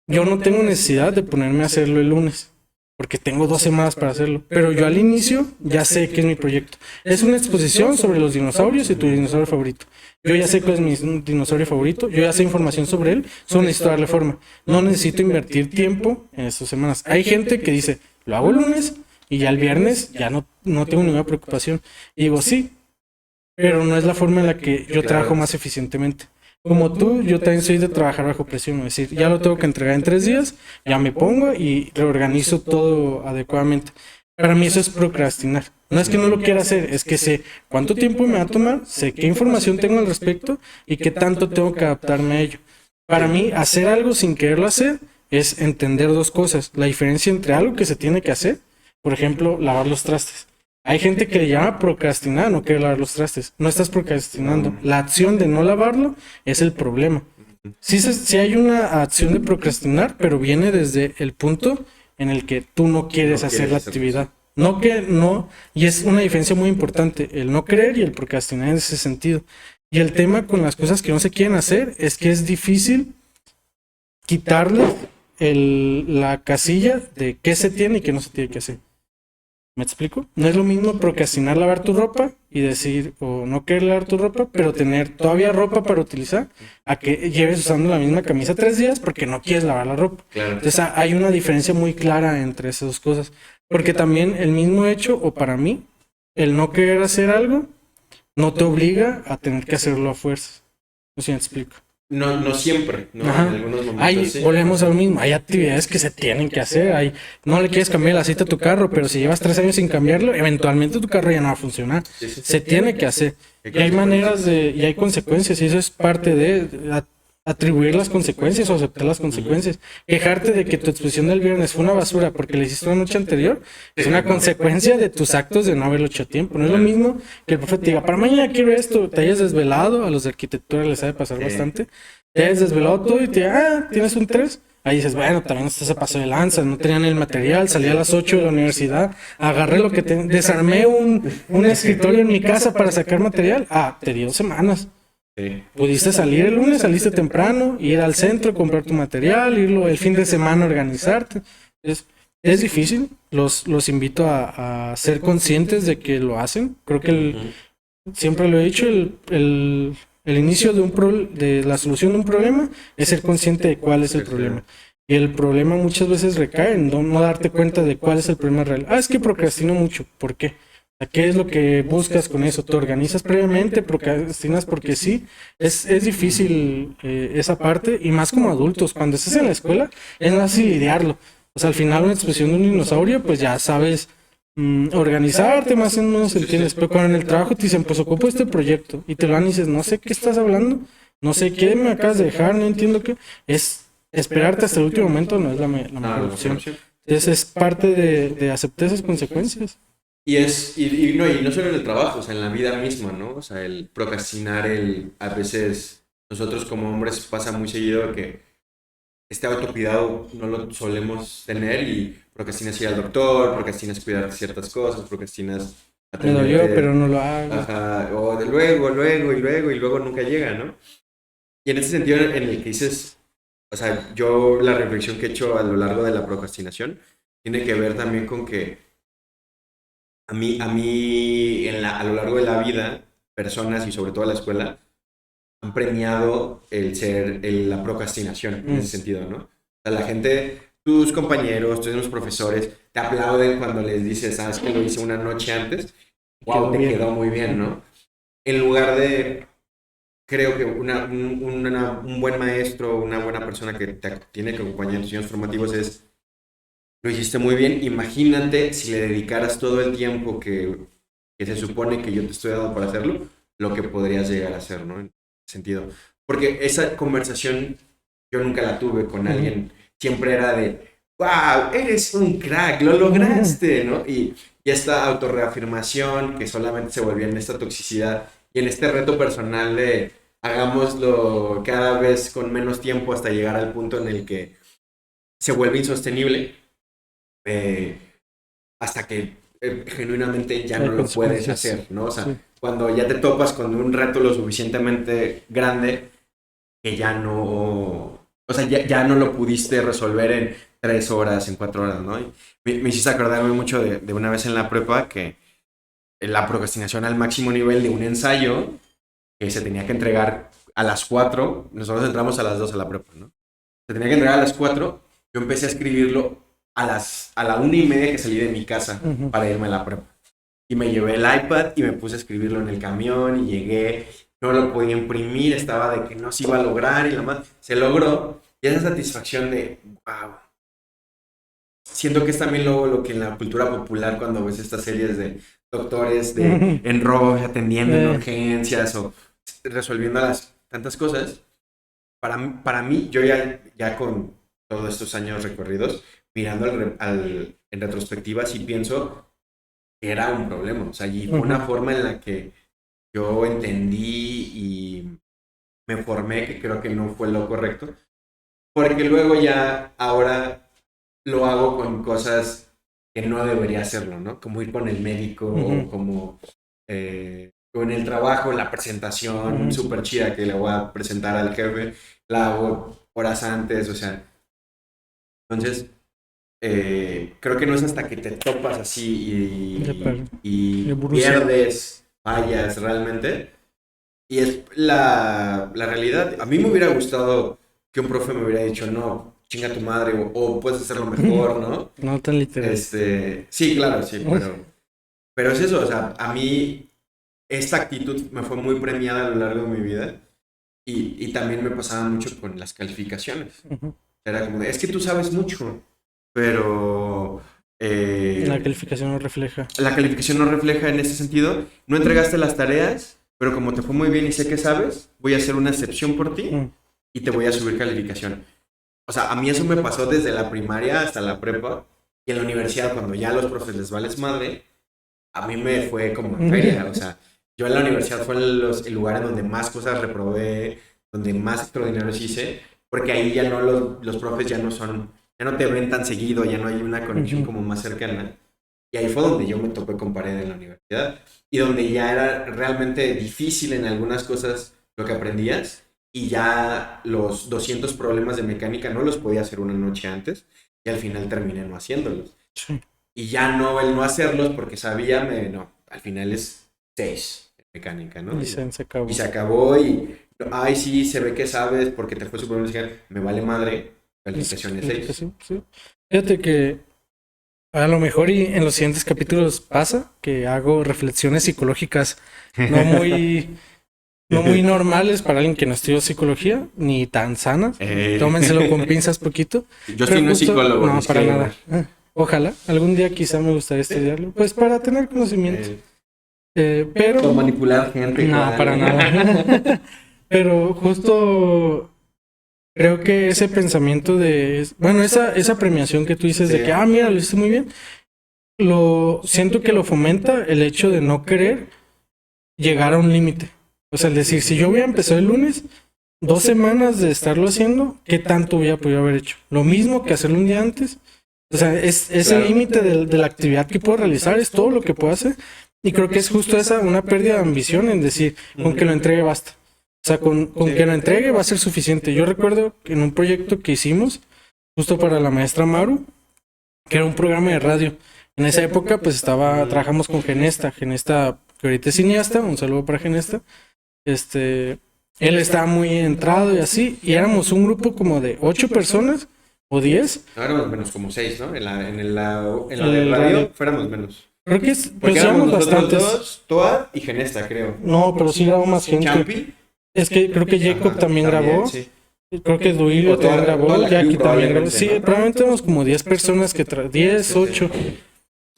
Yo no tengo necesidad de ponerme a hacerlo el lunes, porque tengo 2 semanas para hacerlo. Pero yo al inicio ya sé qué es mi proyecto. Es una exposición sobre los dinosaurios y tu dinosaurio favorito. Yo ya sé cuál es mi dinosaurio favorito, yo ya sé información sobre él, solo necesito darle forma. No necesito invertir tiempo en estas semanas. Hay gente que dice, lo hago el lunes y ya el viernes ya no tengo ninguna preocupación. Y digo, sí, pero no es la forma en la que yo trabajo más eficientemente. Como tú, yo también soy de trabajar bajo presión, es decir, ya lo tengo que entregar en 3 días, ya me pongo y reorganizo todo adecuadamente. Para mí eso es procrastinar. No es que no lo quiera hacer, es que sé cuánto tiempo me va a tomar, sé qué información tengo al respecto y qué tanto tengo que adaptarme a ello. Para mí, hacer algo sin quererlo hacer es entender 2 cosas. La diferencia entre algo que se tiene que hacer, por ejemplo, lavar los trastes. Hay gente que le llama procrastinar, no quiere lavar los trastes. No estás procrastinando. La acción de no lavarlo es el problema. Sí hay una acción de procrastinar, pero viene desde el punto en el que tú no quieres hacer la actividad. No que no, y es una diferencia muy importante, el no querer y el procrastinar en ese sentido. Y el tema con las cosas que no se quieren hacer es que es difícil quitarle la casilla de qué se tiene y qué no se tiene que hacer. ¿Me explico? No es lo mismo procrastinar lavar tu ropa y decir, o no querer lavar tu ropa, pero tener todavía ropa para utilizar, a que lleves usando la misma camisa 3 días porque no quieres lavar la ropa. Claro. Entonces hay una diferencia muy clara entre esas dos cosas. Porque también el mismo hecho, o para mí, el no querer hacer algo, no te obliga a tener que hacerlo a fuerzas. No sé si me explico. No siempre, ¿no? Ajá. En algunos momentos sí. Volvemos a lo mismo. Hay actividades que se tienen que hacer. No le quieres cambiar el aceite a tu carro, pero si llevas 3 años sin cambiarlo, eventualmente tu carro ya no va a funcionar. Sí. Se tiene que hacer. Y hay maneras y hay consecuencias, y eso es parte de atribuir las consecuencias o aceptar las consecuencias. Quejarte de que tu exposición del viernes fue una basura porque le hiciste la noche anterior es una consecuencia de tus actos de no haberlo hecho a tiempo. No es lo mismo que el profe te diga, para mañana quiero esto, te hayas desvelado, a los de arquitectura les sabe pasar bastante, te hayas desvelado todo y te diga, tienes un 3. Ahí dices, bueno, también se pasó de lanza, no tenían el material, salí a las 8 de la universidad, agarré lo que desarmé un escritorio en mi casa para sacar material. Te dio semanas. Sí. Pudiste salir el lunes, saliste temprano, ir al centro, comprar tu material, irlo el fin de semana organizarte. Es difícil, los invito a ser conscientes de que lo hacen. Creo que siempre lo he dicho, el inicio de la solución de un problema es ser consciente de cuál es el problema. Y el problema muchas veces recae en no darte cuenta de cuál es el problema real. Es que procrastino mucho. ¿Por qué? ¿Qué es lo que buscas con eso? ¿Te organizas previamente? ¿Procrastinas porque sí? Es difícil esa parte, y más como adultos. Cuando estás en la escuela es más fácil lidiarlo. O sea, al final una expresión de un dinosaurio, pues ya sabes organizarte, más o menos entiendes. Pero cuando en el trabajo te dicen, pues ocupo este proyecto, y te lo dan y dices, no sé qué estás hablando, no sé qué me acabas de dejar, no entiendo qué. Es esperarte hasta el último momento, no es la mejor opción. Entonces es parte de aceptar esas consecuencias. Y no solo en el trabajo, o sea, en la vida misma, ¿no? O sea, el procrastinar, a veces nosotros como hombres pasa muy seguido que este autocuidado no lo solemos tener y procrastinas ir al doctor, procrastinas cuidar ciertas cosas, procrastinas me dolió, pero no lo hago. Ajá, o de luego nunca llega, ¿no? Y en ese sentido en el que dices, o sea, yo la reflexión que he hecho a lo largo de la procrastinación tiene que ver también con que a mí a lo largo de la vida, personas y sobre todo la escuela han premiado la procrastinación en ese sentido, ¿no? O sea, la gente, tus compañeros, tus mismos profesores, te aplauden cuando les dices, sabes que lo hice una noche antes, wow, te quedó muy bien, ¿no? En lugar de, creo que un buen maestro, una buena persona que te tiene que acompañar en tus años formativos es, lo hiciste muy bien, imagínate si le dedicaras todo el tiempo que se supone que yo te estoy dando para hacerlo, lo que podrías llegar a hacer, ¿no? En ese sentido. Porque esa conversación yo nunca la tuve con alguien, siempre era de, wow, eres un crack, lo lograste, ¿no? Y esta autorreafirmación que solamente se volvía en esta toxicidad y en este reto personal de hagámoslo cada vez con menos tiempo hasta llegar al punto en el que se vuelve insostenible. Hasta que genuinamente ya no lo puedes hacer, ¿no? O sea, cuando ya te topas con un reto lo suficientemente grande que ya no, o sea, ya no lo pudiste resolver en 3 horas, en 4 horas, ¿no? Y me hiciste acordarme mucho de una vez en la prepa que la procrastinación al máximo nivel de un ensayo que se tenía que entregar a las 4, nosotros entramos a las 2 a la prepa, ¿no? Se tenía que entregar a las 4, yo empecé a escribirlo a la 1:30 que salí de mi casa para irme a la prepa. Y me llevé el iPad y me puse a escribirlo en el camión y llegué, no lo podía imprimir, estaba de que no se iba a lograr y la más se logró. Y esa satisfacción de, wow. Siento que es también lo que en la cultura popular cuando ves estas series de doctores en rojo atendiendo en urgencias o resolviendo tantas cosas. Para mí, yo ya con todos estos años recorridos, mirando en retrospectiva, sí pienso que era un problema. O sea, y fue una forma en la que yo entendí y me formé, que creo que no fue lo correcto. Porque luego ahora lo hago con cosas que no debería hacerlo, ¿no? Como ir con el médico, o como con el trabajo, la presentación súper chida que le voy a presentar al jefe, la hago horas antes, o sea. Entonces, creo que no es hasta que te topas así y pierdes, fallas realmente. Y es la realidad. A mí me hubiera gustado que un profe me hubiera dicho, no, chinga tu madre, o puedes hacerlo mejor, ¿no? No tan literal. Sí, claro, sí, pero es eso, o sea, a mí esta actitud me fue muy premiada a lo largo de mi vida y también me pasaba mucho con las calificaciones. Era como de, es que tú sabes mucho, pero... la calificación no refleja. La calificación no refleja en ese sentido. No entregaste las tareas, pero como te fue muy bien y sé que sabes, voy a hacer una excepción por ti y te voy a subir calificación. O sea, a mí eso me pasó desde la primaria hasta la prepa y en la universidad, cuando ya a los profes les vales madre, a mí me fue como en feria. O sea, yo en la universidad fue el lugar en donde más cosas reprobé, donde más extraordinarios hice, porque ahí ya no los profes ya no te ven tan seguido, ya no hay una conexión como más cercana. Y ahí fue donde yo me topé con pared en la universidad y donde ya era realmente difícil en algunas cosas lo que aprendías y ya los 200 problemas de mecánica no los podía hacer una noche antes y al final terminé no haciéndolos. Sí. Y ya no el no hacerlos porque sabía, no, al final es 6 en mecánica, ¿no? Y se acabó. Y se acabó y, ay, sí, se ve que sabes porque te fue súper bien, me vale madre, calificaciones 6. Sí. Fíjate que a lo mejor y en los siguientes capítulos pasa que hago reflexiones psicológicas no muy normales para alguien que no estudió psicología, ni tan sanas. Tómenselo con pinzas poquito. Yo soy no psicólogo. No, para nada. Ojalá, algún día quizá me gustaría estudiarlo, pues para tener conocimiento. Pero... Para manipular gente. No, para nada. Pero justo... Creo que ese pensamiento de... Bueno, esa premiación que tú dices de que, mira, lo hiciste muy bien. Siento que lo fomenta el hecho de no querer llegar a un límite. O sea, el decir, si yo voy a empezar el lunes, 2 semanas de estarlo haciendo, ¿qué tanto hubiera podido haber hecho? Lo mismo que hacerlo un día antes. O sea, es el límite de la actividad que puedo realizar, es todo lo que puedo hacer. Y creo que es justo una pérdida de ambición en decir, con que lo entregue basta. O sea, con que lo entregue va a ser suficiente. Yo recuerdo que en un proyecto que hicimos, justo para la maestra Maru, que era un programa de radio. En esa época, pues trabajamos con Genesta, que ahorita es cineasta, un saludo para Genesta. Él estaba muy entrado y así, y éramos un grupo como de 8 personas, o 10. No, éramos menos, como 6, ¿no? En la de radio fuéramos menos. Creo que pues éramos bastantes. Dos, Toa y Genesta, creo. No, pero sí grabó más gente. ¿Champi? Es que creo que Jacob también grabó. Sí. Creo que Duilio también grabó. Jackie también grabó. Sí, probablemente éramos como 10 personas 10, 8.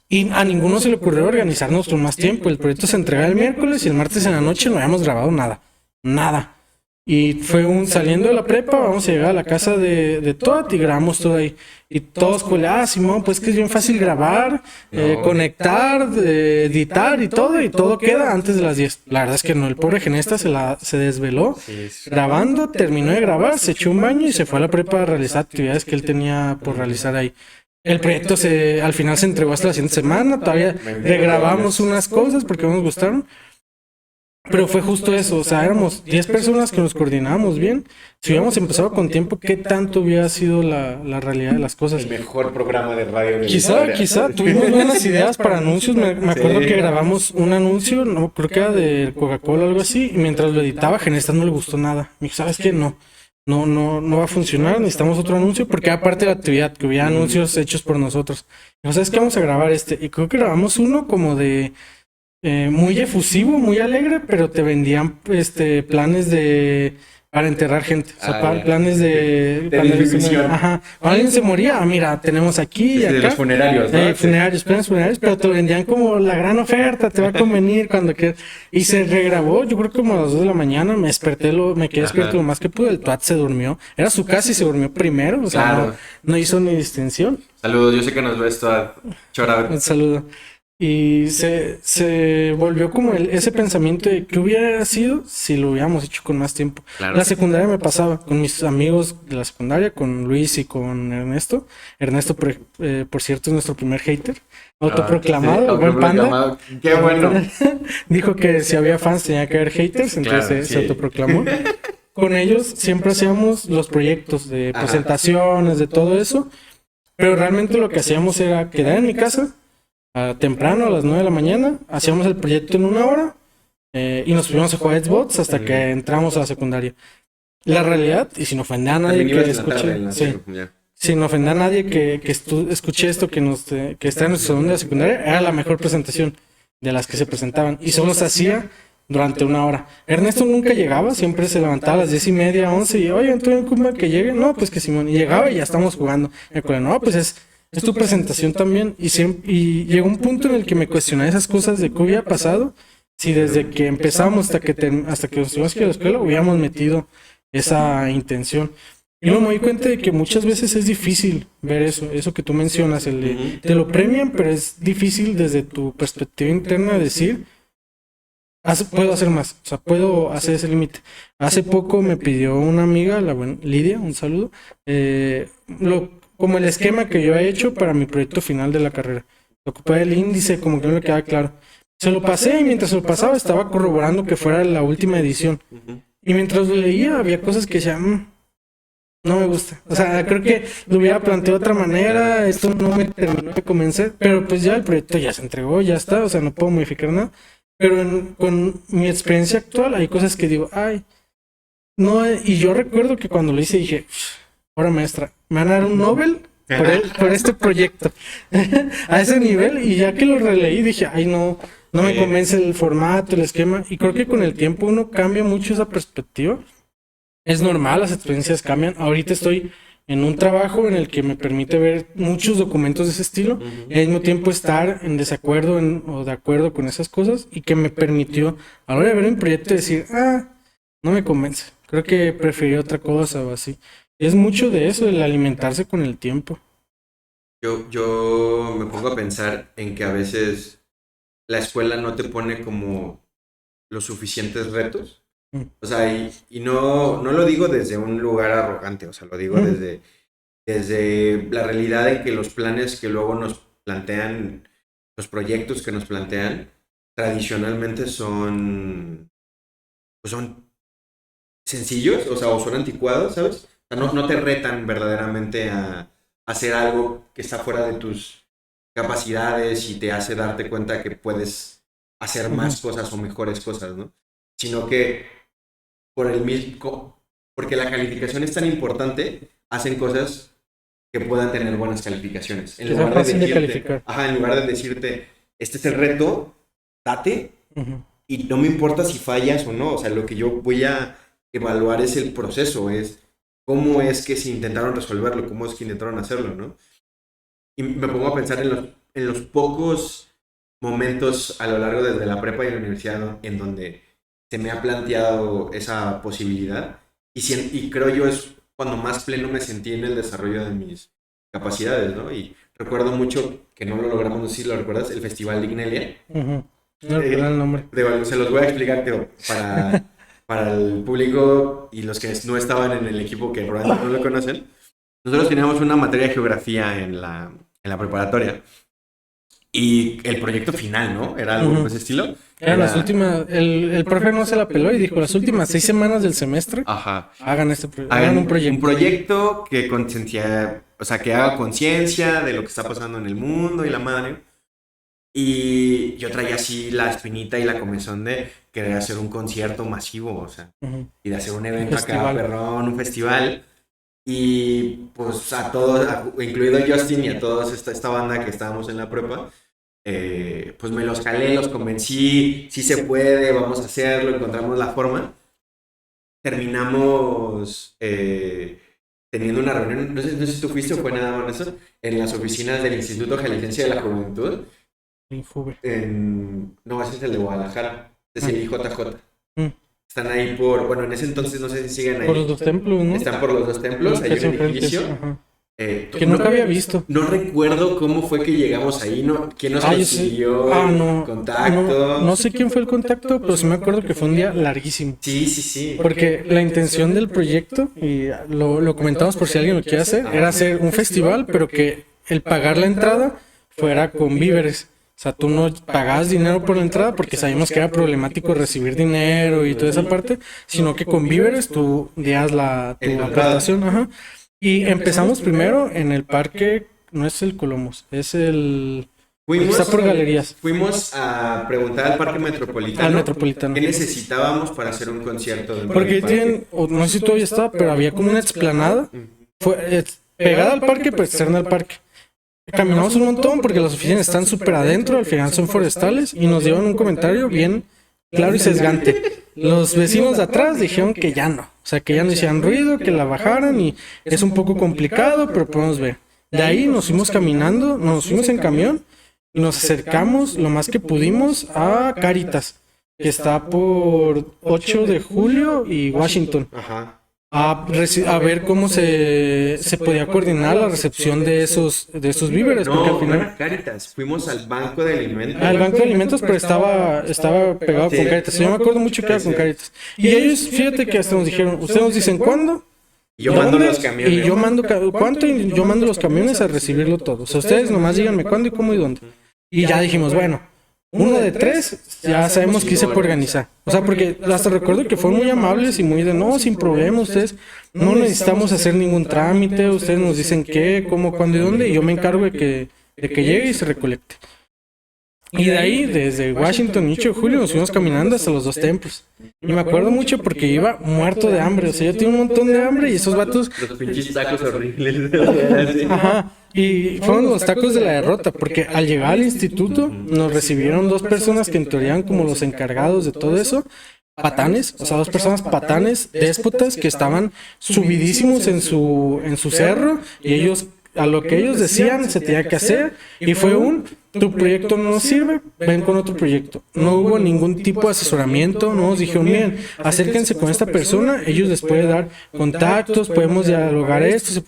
Y a ninguno se le ocurrió organizarnos con más tiempo. El proyecto se entregaba el miércoles y el martes en la noche no habíamos grabado nada. Nada. Y fue saliendo de la prepa, vamos a llegar a la casa de Toat y grabamos todo ahí. Y todos Simón, pues que es bien fácil grabar, conectar, editar y todo queda antes de las 10. La verdad es que no, el pobre Genesta se desveló grabando, terminó de grabar, se echó un baño y se fue a la prepa a realizar actividades que él tenía por realizar ahí. El proyecto al final se entregó hasta la siguiente semana, todavía regrabamos unas cosas porque nos gustaron. Pero fue justo eso, o sea, éramos 10 personas que nos coordinábamos bien. Si hubiéramos empezado con tiempo, ¿qué tanto hubiera sido la realidad de las cosas? El mejor programa de radio de Quizá tuvimos buenas ideas para anuncios. Me acuerdo que grabamos un anuncio, no creo que era de Coca-Cola o algo así, y mientras lo editaba, a Genesta no le gustó nada. Me dijo, ¿sabes qué? No va a funcionar, necesitamos otro anuncio, porque aparte de la actividad, que hubiera anuncios hechos por nosotros. No sabes qué, vamos a grabar y creo que grabamos uno como de... muy efusivo, muy alegre, pero te vendían planes para enterrar gente. O sea, planes de difusión. Ajá. Alguien se moría, mira, tenemos aquí y acá. De los funerarios, ¿no? Planes funerarios, pero te vendían como la gran oferta, te va a convenir cuando quieras. Y se regrabó, yo creo que como a las 2 de la mañana, me quedé despierto lo más que pude, el Tuat se durmió. Era su casa y se durmió primero, o sea, no hizo ni distinción. Saludos, yo sé que nos ves, Tuat. Chora. Un saludo. Y se volvió como ese pensamiento de qué hubiera sido si lo hubiéramos hecho con más tiempo. Claro. La secundaria me pasaba con mis amigos de la secundaria, con Luis y con Ernesto. Ernesto, por cierto, es nuestro primer hater. Autoproclamado, sí, buen panda. autoproclamado. Qué bueno. Dijo que si había fans tenía que haber haters, entonces Claro, se sí. autoproclamó. Con ellos siempre hacíamos los proyectos de Ajá. presentaciones, de todo eso. Pero realmente lo que hacíamos era quedar en mi casa temprano, a las 9 de la mañana, hacíamos el proyecto en 1 hora y nos fuimos a jugar Xbox hasta que entramos a la secundaria. La realidad, y sin ofender a nadie que escuche, sin ofender a nadie que escuche esto, que está en nuestro salón de la secundaria, era la mejor presentación de las que se presentaban y solo se hacía durante 1 hora. Ernesto nunca llegaba, siempre se levantaba a las 10:30, 11 y, oye, Antonio Kuma, que llegue. No, pues que Simón. Y llegaba y ya estamos jugando. Me acuerdo, no, pues es tu presentación también. Y llegó un punto en el que me cuestionaba esas cosas de qué hubiera pasado si desde que empezamos hasta que nos tuvimos que ir a la escuela hubiéramos metido esa intención. Y luego me di cuenta de que muchas veces es difícil ver eso que tú mencionas, te lo premian, pero es difícil desde tu perspectiva interna decir, puedo hacer más, o sea, puedo hacer ese límite. Hace poco me pidió una amiga, la buena Lidia, un saludo, como el esquema que yo he hecho para mi proyecto final de la carrera. Ocupé el índice, como que no me quedaba claro. Se lo pasé y mientras lo pasaba estaba corroborando que fuera la última edición. Y mientras lo leía había cosas que decían, no me gusta. O sea, creo que lo hubiera planteado de otra manera, esto no me terminó de convencer, pero pues ya el proyecto ya se entregó, ya está, o sea, no puedo modificar nada. Pero con mi experiencia actual hay cosas que digo, ay, no, y yo recuerdo que cuando lo hice dije, ahora maestra, me van a dar un Nobel por este proyecto. A ese nivel, y ya que lo releí dije, ay, no me convence el formato, el esquema, y creo que con el tiempo uno cambia mucho esa perspectiva. Es normal, las experiencias cambian. Ahorita estoy en un trabajo en el que me permite ver muchos documentos de ese estilo y al mismo tiempo estar en desacuerdo o de acuerdo con esas cosas y que me permitió a la hora de ver un proyecto decir, no me convence, creo que preferí otra cosa o así. Es mucho de eso, el alimentarse con el tiempo. Yo me pongo a pensar en que a veces la escuela no te pone como los suficientes retos. O sea, y no lo digo desde un lugar arrogante, o sea, lo digo desde la realidad en que los planes que luego nos plantean, los proyectos que nos plantean, tradicionalmente son sencillos, o sea, o son anticuados, ¿sabes? O sea, no te retan verdaderamente a hacer algo que está fuera de tus capacidades y te hace darte cuenta que puedes hacer más cosas o mejores cosas, ¿no? Sino que porque la calificación es tan importante, hacen cosas que puedan tener buenas calificaciones. En lugar de decirte, este es el reto, date, y no me importa si fallas o no. O sea, lo que yo voy a evaluar es el proceso, es cómo es que se intentaron resolverlo, cómo es que intentaron hacerlo, ¿no? Y me pongo a pensar en los pocos momentos a lo largo desde la prepa y la universidad en donde se me ha planteado esa posibilidad y creo yo es cuando más pleno me sentí en el desarrollo de mis capacidades, ¿no? Y recuerdo mucho que no lo logramos, no sé si lo recuerdas, el Festival de Ignelia. No recuerdo el nombre. Se los voy a explicar, pero para el público y los que no estaban en el equipo que probablemente no lo conocen, nosotros teníamos una materia de geografía en la preparatoria. Y el proyecto final, ¿no? Era algo de ese estilo. Eran las últimas, el profe no se la peló y dijo, las últimas 6 semanas del semestre, hagan un proyecto. Un proyecto que que haga conciencia de lo que está pasando en el mundo y la madre. Y yo traía así la espinita y la comezón de querer hacer un concierto masivo, o sea, y de hacer un evento acá, perrón, un festival. Y pues a todos, incluido Justin y a toda esta banda que estábamos en la prepa, pues me los jalé, los convencí, sí se puede, vamos a hacerlo, encontramos la forma. Terminamos teniendo una reunión, no sé si tú fuiste o fue nada más eso, en las oficinas del Instituto Jalisciense de la Juventud. No, ese es el de Guadalajara, es el IJJ. Están ahí en ese entonces no sé si siguen ahí. Por los dos templos, ¿no? Están por los dos templos, hay un edificio. que nunca había visto. No recuerdo cómo fue que llegamos ahí, ¿no? ¿Quién nos consiguió contacto? No sé quién fue el contacto, pero sí me acuerdo que fue un día larguísimo. Sí. Porque la intención del proyecto, y lo comentamos por si alguien lo quiere hacer, era hacer un festival, pero que el pagar la entrada fuera con víveres. O sea, tú no pagabas dinero por la entrada porque sabíamos que era problemático recibir dinero y toda esa parte, sino que con víveres tú días tu aportación, ajá. Y empezamos primero en el parque, no es el Colomos, es el... está por galerías. Fuimos a preguntar al Parque Metropolitano. Al Metropolitano. ¿Qué necesitábamos para hacer un concierto? Porque tienen, no sé si todavía está, pero había como una explanada pegada al parque, pero externa al parque. Caminamos un montón porque las oficinas están súper adentro, al final son forestales, y nos dieron un comentario bien claro y sesgante. Los vecinos de atrás dijeron que ya no, o sea, que ya no hacían ruido, que la bajaran, y es un poco complicado, pero podemos ver. De ahí nos fuimos caminando, nos fuimos en camión y nos acercamos lo más que pudimos a Cáritas, que está por 8 de julio y Washington. Ajá. A ver cómo se podía coordinar la recepción de esos víveres. No, porque al final... no Cáritas, fuimos al Banco de Alimentos. Al Banco de Alimentos, pero estaba pegado con Cáritas. Yo me acuerdo mucho que era con Cáritas. Y ellos, fíjate que hasta nos dijeron, ustedes nos dicen cuándo. Y yo mando los camiones. Y yo mando cuánto, y yo mando los camiones a recibirlo todo. O sea, ustedes nomás díganme cuándo y cómo y dónde. Y ya dijimos, bueno, 1 de 3, ya sabemos que se puede organizar. O sea, porque hasta recuerdo que fueron muy amables y muy de, no, sin problema, ustedes no necesitamos hacer ningún trámite, ustedes nos dicen qué, cómo, cuándo y dónde, y yo me encargo de que llegue y se recolecte. Y de ahí, desde Washington, 8 de julio, nos fuimos caminando hasta los 2 templos. Y me acuerdo mucho porque iba muerto de hambre. O sea, yo tenía un montón de hambre y esos vatos... Los pinches tacos horribles. Ajá. Y fueron los tacos de la derrota, porque al llegar al instituto nos recibieron 2 personas que en teoría eran como los encargados de todo eso. Patanes, o sea, 2 personas patanes, déspotas, que estaban subidísimos en su cerro, y ellos... a lo que ellos decían se tenía que hacer, y fue tu proyecto no nos sirve, ven con otro proyecto. No hubo ningún tipo de asesoramiento, no nos dijeron, miren, acérquense con esta persona, ellos les pueden dar contactos, podemos dialogar esto.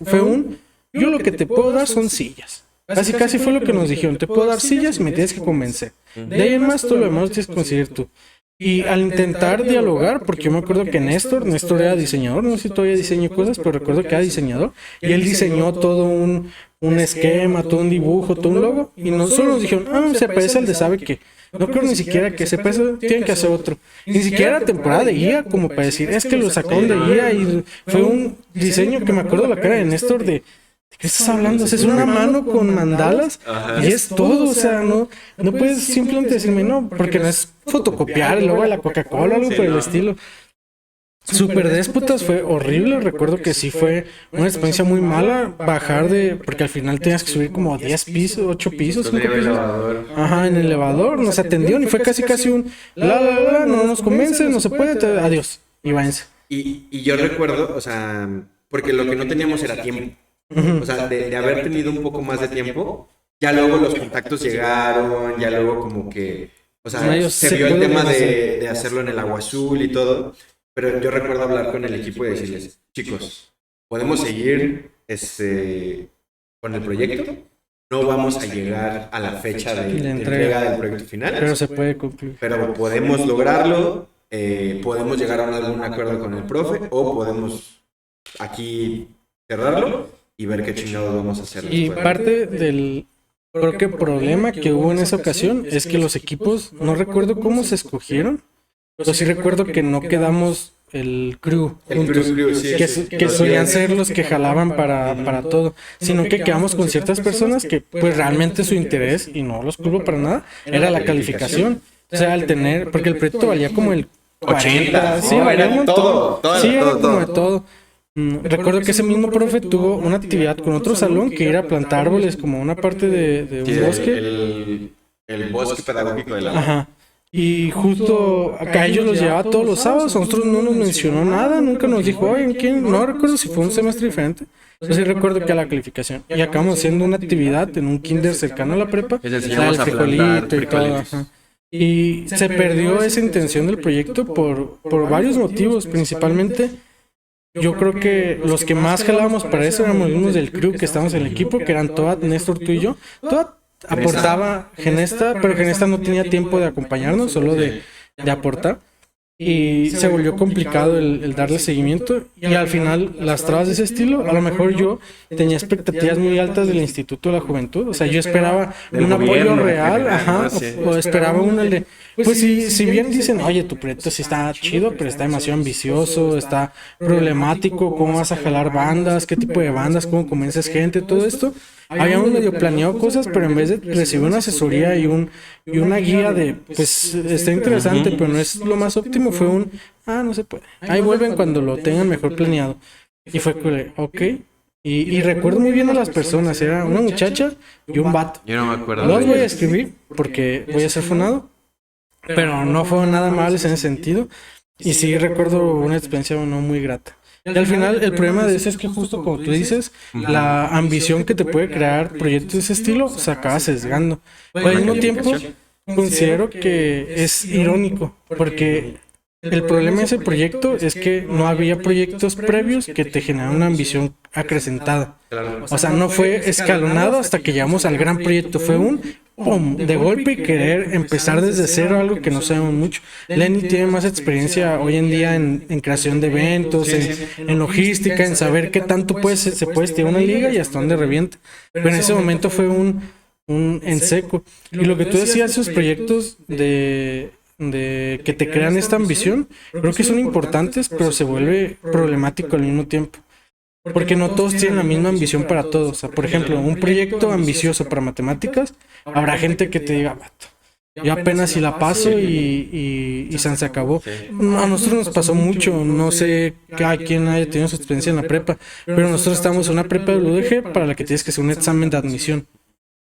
Yo lo que te puedo dar son sillas. Casi fue lo que nos dijeron, te puedo dar sillas y me tienes que convencer. De ahí en más, todo lo demás lo tienes que conseguir tú. Y al intentar dialogar, porque yo me acuerdo que Néstor era diseñador, no sé si todavía diseño cosas, pero recuerdo que era diseñador, y él diseñó todo un esquema, todo un dibujo, todo un logo, y nosotros nos dijeron, se parece al de sabe qué. No creo ni siquiera que se parece, tienen que hacer otro. Ni siquiera temporada de guía, como para decir, es que lo sacaron de guía, y fue un diseño que me acuerdo la cara de Néstor de... ¿Qué estás hablando? O sea, es una mano con mandalas. Ajá. Y es todo, o sea, no puedes simplemente decirme no, porque no es fotocopiar el logo de la Coca-Cola o algo por el estilo. Super Déspotas fue horrible, recuerdo que sí fue una experiencia muy mala bajar porque al final tenías que subir como 10 pisos, 8 pisos, 5 pisos. Ajá, en el elevador, nos atendieron y fue casi un no nos convence, no se puede, adiós, y váyanse. Y yo recuerdo, o sea, porque lo que no teníamos era tiempo. O sea, de haber tenido un poco más de tiempo, ya luego los contactos llegaron, ya luego como que, o sea, se vio el tema de hacerlo en el Agua Azul y todo, pero yo recuerdo hablar con el equipo y decirles, chicos, ¿podemos seguir con el proyecto? No vamos a llegar a la fecha de entrega del proyecto final, pero se puede concluir. Pero podemos lograrlo, podemos llegar a algún acuerdo con el profe o podemos aquí cerrarlo y ver qué chingados vamos a hacer. Y parte del problema que hubo en esa ocasión es que los equipos, no recuerdo cómo se escogieron, pero sí recuerdo que no quedamos el crew juntos, que solían ser los que jalaban para todo, sino que quedamos con ciertas personas que pues realmente su interés, y no los culpo para nada, era la calificación. O sea, al tener, porque el proyecto valía como el 40, sí, valía un montón. Sí, era como de todo. Recuerdo que ese mismo profe tuvo una actividad con otro salón que era plantar árboles como una parte de un bosque. El bosque pedagógico de la... Ajá. Y justo acá ellos los llevaba todos los sábados, a nosotros no nos mencionó nada, nunca nos dijo, oye, ¿quién? No recuerdo si fue un semestre diferente. Yo sí recuerdo que a la calificación. Y acabamos haciendo una actividad en un kinder cercano a la prepa, el frijolito y todo. Ajá. Y se perdió esa intención del proyecto por varios motivos, principalmente... yo creo que los que más jalábamos para eso éramos unos del crew que estábamos en el equipo, que eran Toad, Néstor, tú y yo. Toad aportaba Genesta, pero Genesta no tenía tiempo de acompañarnos, solo de aportar. Y se volvió complicado el darle seguimiento. Y al final, las trabas de ese estilo, a lo mejor yo tenía expectativas muy altas del Instituto de la Juventud. O sea, yo esperaba un apoyo real, o esperaba un de... Pues si bien dicen, oye, tu proyecto sí está chido, pero está demasiado ambicioso, está problemático, ¿cómo vas a jalar bandas? ¿Qué tipo de bandas? ¿Cómo convences gente? Todo esto. Habíamos medio planeado cosas, pero en vez de recibir una asesoría y una guía de, pues, está interesante, pero no es lo más óptimo, fue no se puede. Ahí vuelven cuando lo tengan mejor planeado. Y fue, ok. Y recuerdo muy bien a las personas, era una muchacha y un vato. Yo no me acuerdo. Los voy a escribir porque voy a ser funado, pero no fueron nada malos en ese sentido. Y sí recuerdo una experiencia no muy grata. Y al final el problema de eso es que justo como tú dices, la ambición que te puede crear proyectos de ese estilo se acaba sesgando. Pero al mismo tiempo considero que es irónico, porque el problema de ese proyecto es que no había proyectos previos que te generaran una ambición acrecentada. O sea, no fue escalonado hasta que llegamos al gran proyecto, fue ¡pum! De golpe y querer empezar desde cero, algo que no sabemos mucho. Lenny tiene más experiencia hoy en día en creación de eventos, en logística, en saber qué tanto se puede estirar una liga y hasta dónde revienta. Pero en ese momento fue un en seco. Y lo que tú decías, esos proyectos de que te crean esta ambición, creo que son importantes, pero se vuelve problemático al mismo tiempo. Porque no todos tienen la misma ambición para todos. O sea, por ejemplo, un proyecto ambicioso para matemáticas, habrá gente que te diga, vato, yo apenas si la paso y se acabó. A nosotros nos pasó mucho, no sé cada quien haya tenido su experiencia en la prepa, pero nosotros estamos en una prepa de UDG para la que tienes que hacer un examen de admisión.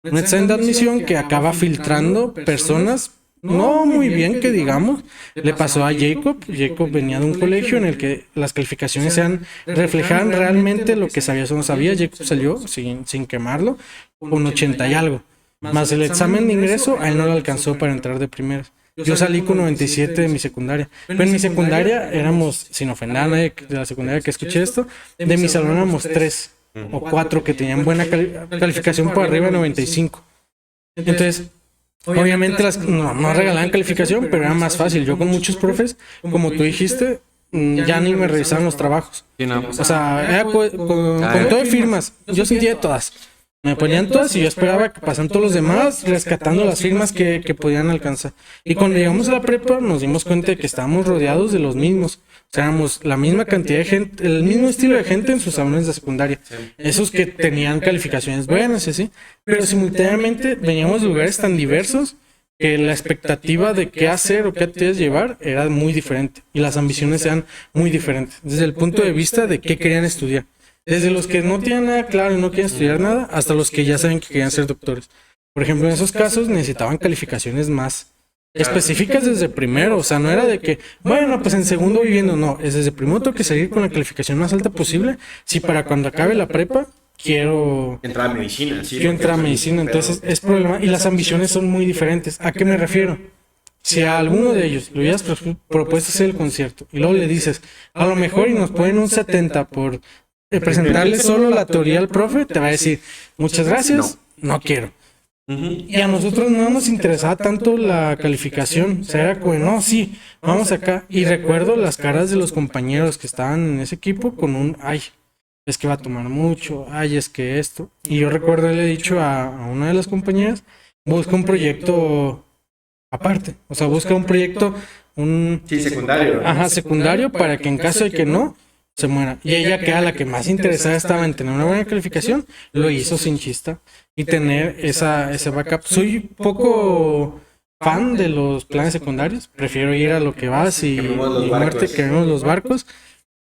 Un examen de admisión que acaba filtrando personas no muy bien, que digamos. Le pasó a Jacob. Jacob venía de un colegio en el que las calificaciones reflejaban realmente lo que sabías o no sabías. Jacob salió sin quemarlo con 80 y algo. Más el examen de ingreso, a él no le alcanzó para entrar de primeras. Yo salí con 97 de mi secundaria. Pero en mi secundaria éramos, sin ofender a nadie de la secundaria que escuché esto, de mi salón éramos 3 o 4 que tenían buena calificación por arriba de 95. Entonces, obviamente no regalaban calificación, pero era más fácil. Yo con muchos profes, como tú dijiste, ya ni me revisaban los trabajos. O sea, era con todo de firmas. Yo sentía de todas. Me ponían todas y yo esperaba que pasaran todos los demás rescatando las firmas que podían alcanzar. Y cuando llegamos a la prepa nos dimos cuenta de que estábamos rodeados de los mismos. O sea, éramos la misma cantidad de gente, el mismo estilo de gente en sus salones de secundaria. Esos que tenían calificaciones buenas y así. Pero simultáneamente veníamos de lugares tan diversos que la expectativa de qué hacer o qué actividades llevar era muy diferente. Y las ambiciones eran muy diferentes. Desde el punto de vista de qué querían estudiar. Desde los que no tienen nada claro y no quieren estudiar nada, hasta los que ya saben que querían ser doctores. Por ejemplo, en esos casos necesitaban calificaciones más específicas desde primero. O sea, no era de que, bueno, pues en segundo viviendo, no. Es desde primero tengo que salir con la calificación más alta posible. Si para cuando acabe la prepa quiero entrar a medicina. Sí, quiero entrar a medicina. Entonces es problema. Y las ambiciones son muy diferentes. ¿A qué me refiero? Si a alguno de ellos le hubieras propuesto hacer el concierto y luego le dices, a lo mejor y nos ponen un 70 por presentarle solo la teoría al profe, te va a decir, muchas gracias, no quiero. Y a nosotros no nos interesaba tanto la calificación. O sea, era como, no, sí, vamos acá. Y recuerdo las caras de los compañeros que estaban en ese equipo con ay, es que va a tomar mucho, ay, es que esto. Y yo recuerdo le he dicho a una de las compañeras, busca un proyecto aparte. O sea, busca un proyecto, secundario. Ajá, secundario, para que en caso de que no, se muera. Y ella, que era la que más interesada estaba en tener una buena calificación, lo hizo sin chista y tener ese backup. Soy poco fan de los planes secundarios, prefiero ir a lo que vas y muerte, que vemos los barcos,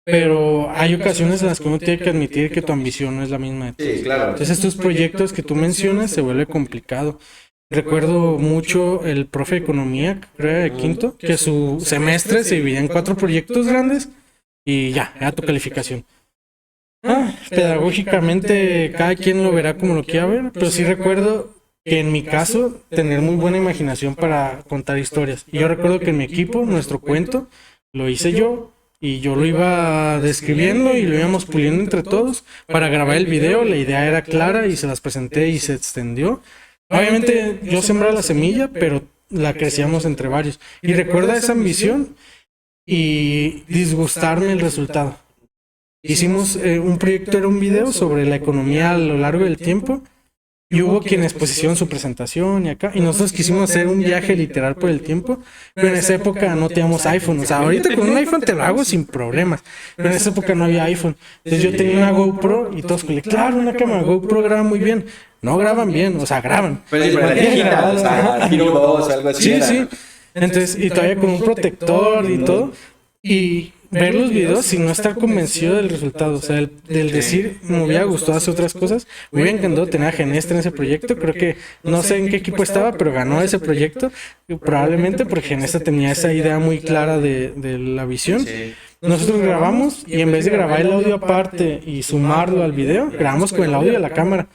pero hay ocasiones en las que uno tiene que admitir que tu ambición no es la misma de ti. Sí, claro. Entonces estos proyectos que tú mencionas se vuelve complicado. Recuerdo mucho el profe de economía, creo de quinto, que su semestre se dividía en 4 proyectos grandes y ya, era tu calificación. Pedagógicamente cada quien lo verá como lo quiera ver, pero sí recuerdo que en mi caso tener muy buena imaginación para contar historias. Y yo recuerdo que en mi equipo, nuestro cuento, lo hice yo, y yo lo iba describiendo y lo íbamos puliendo entre todos para grabar el video. La idea era clara y se las presenté y se extendió. Obviamente yo sembraba la semilla, pero la crecíamos entre varios. Y recuerda esa ambición y disgustarme el resultado. Hicimos un proyecto, era un video sobre la economía a lo largo del tiempo. Y hubo quienes pusieron su presentación y acá. Y nosotros quisimos hacer un viaje literal por el tiempo. Pero en esa época no teníamos iPhone. O sea, ahorita con un iPhone te lo hago sin problemas. Pero en esa época no había iPhone. Entonces yo tenía una GoPro y todos le claro, una cámara GoPro graba muy bien. No graban bien, o sea, graban. Pero la viejita, o sea, Hero 2 o algo así. Sí, sí. Entonces, y todavía con un protector y todo. Y ver los videos y no estar convencido del resultado. O sea, del decir, me hubiera gustado hacer otras cosas. Me hubiera encantado tener a Genestra en ese proyecto. Creo que no sé en qué equipo estaba, pero ganó ese proyecto. Probablemente porque Genestra tenía esa idea muy clara de la visión. Nosotros grabamos y en vez de grabar el audio aparte y sumarlo al video, grabamos con el audio de la cámara.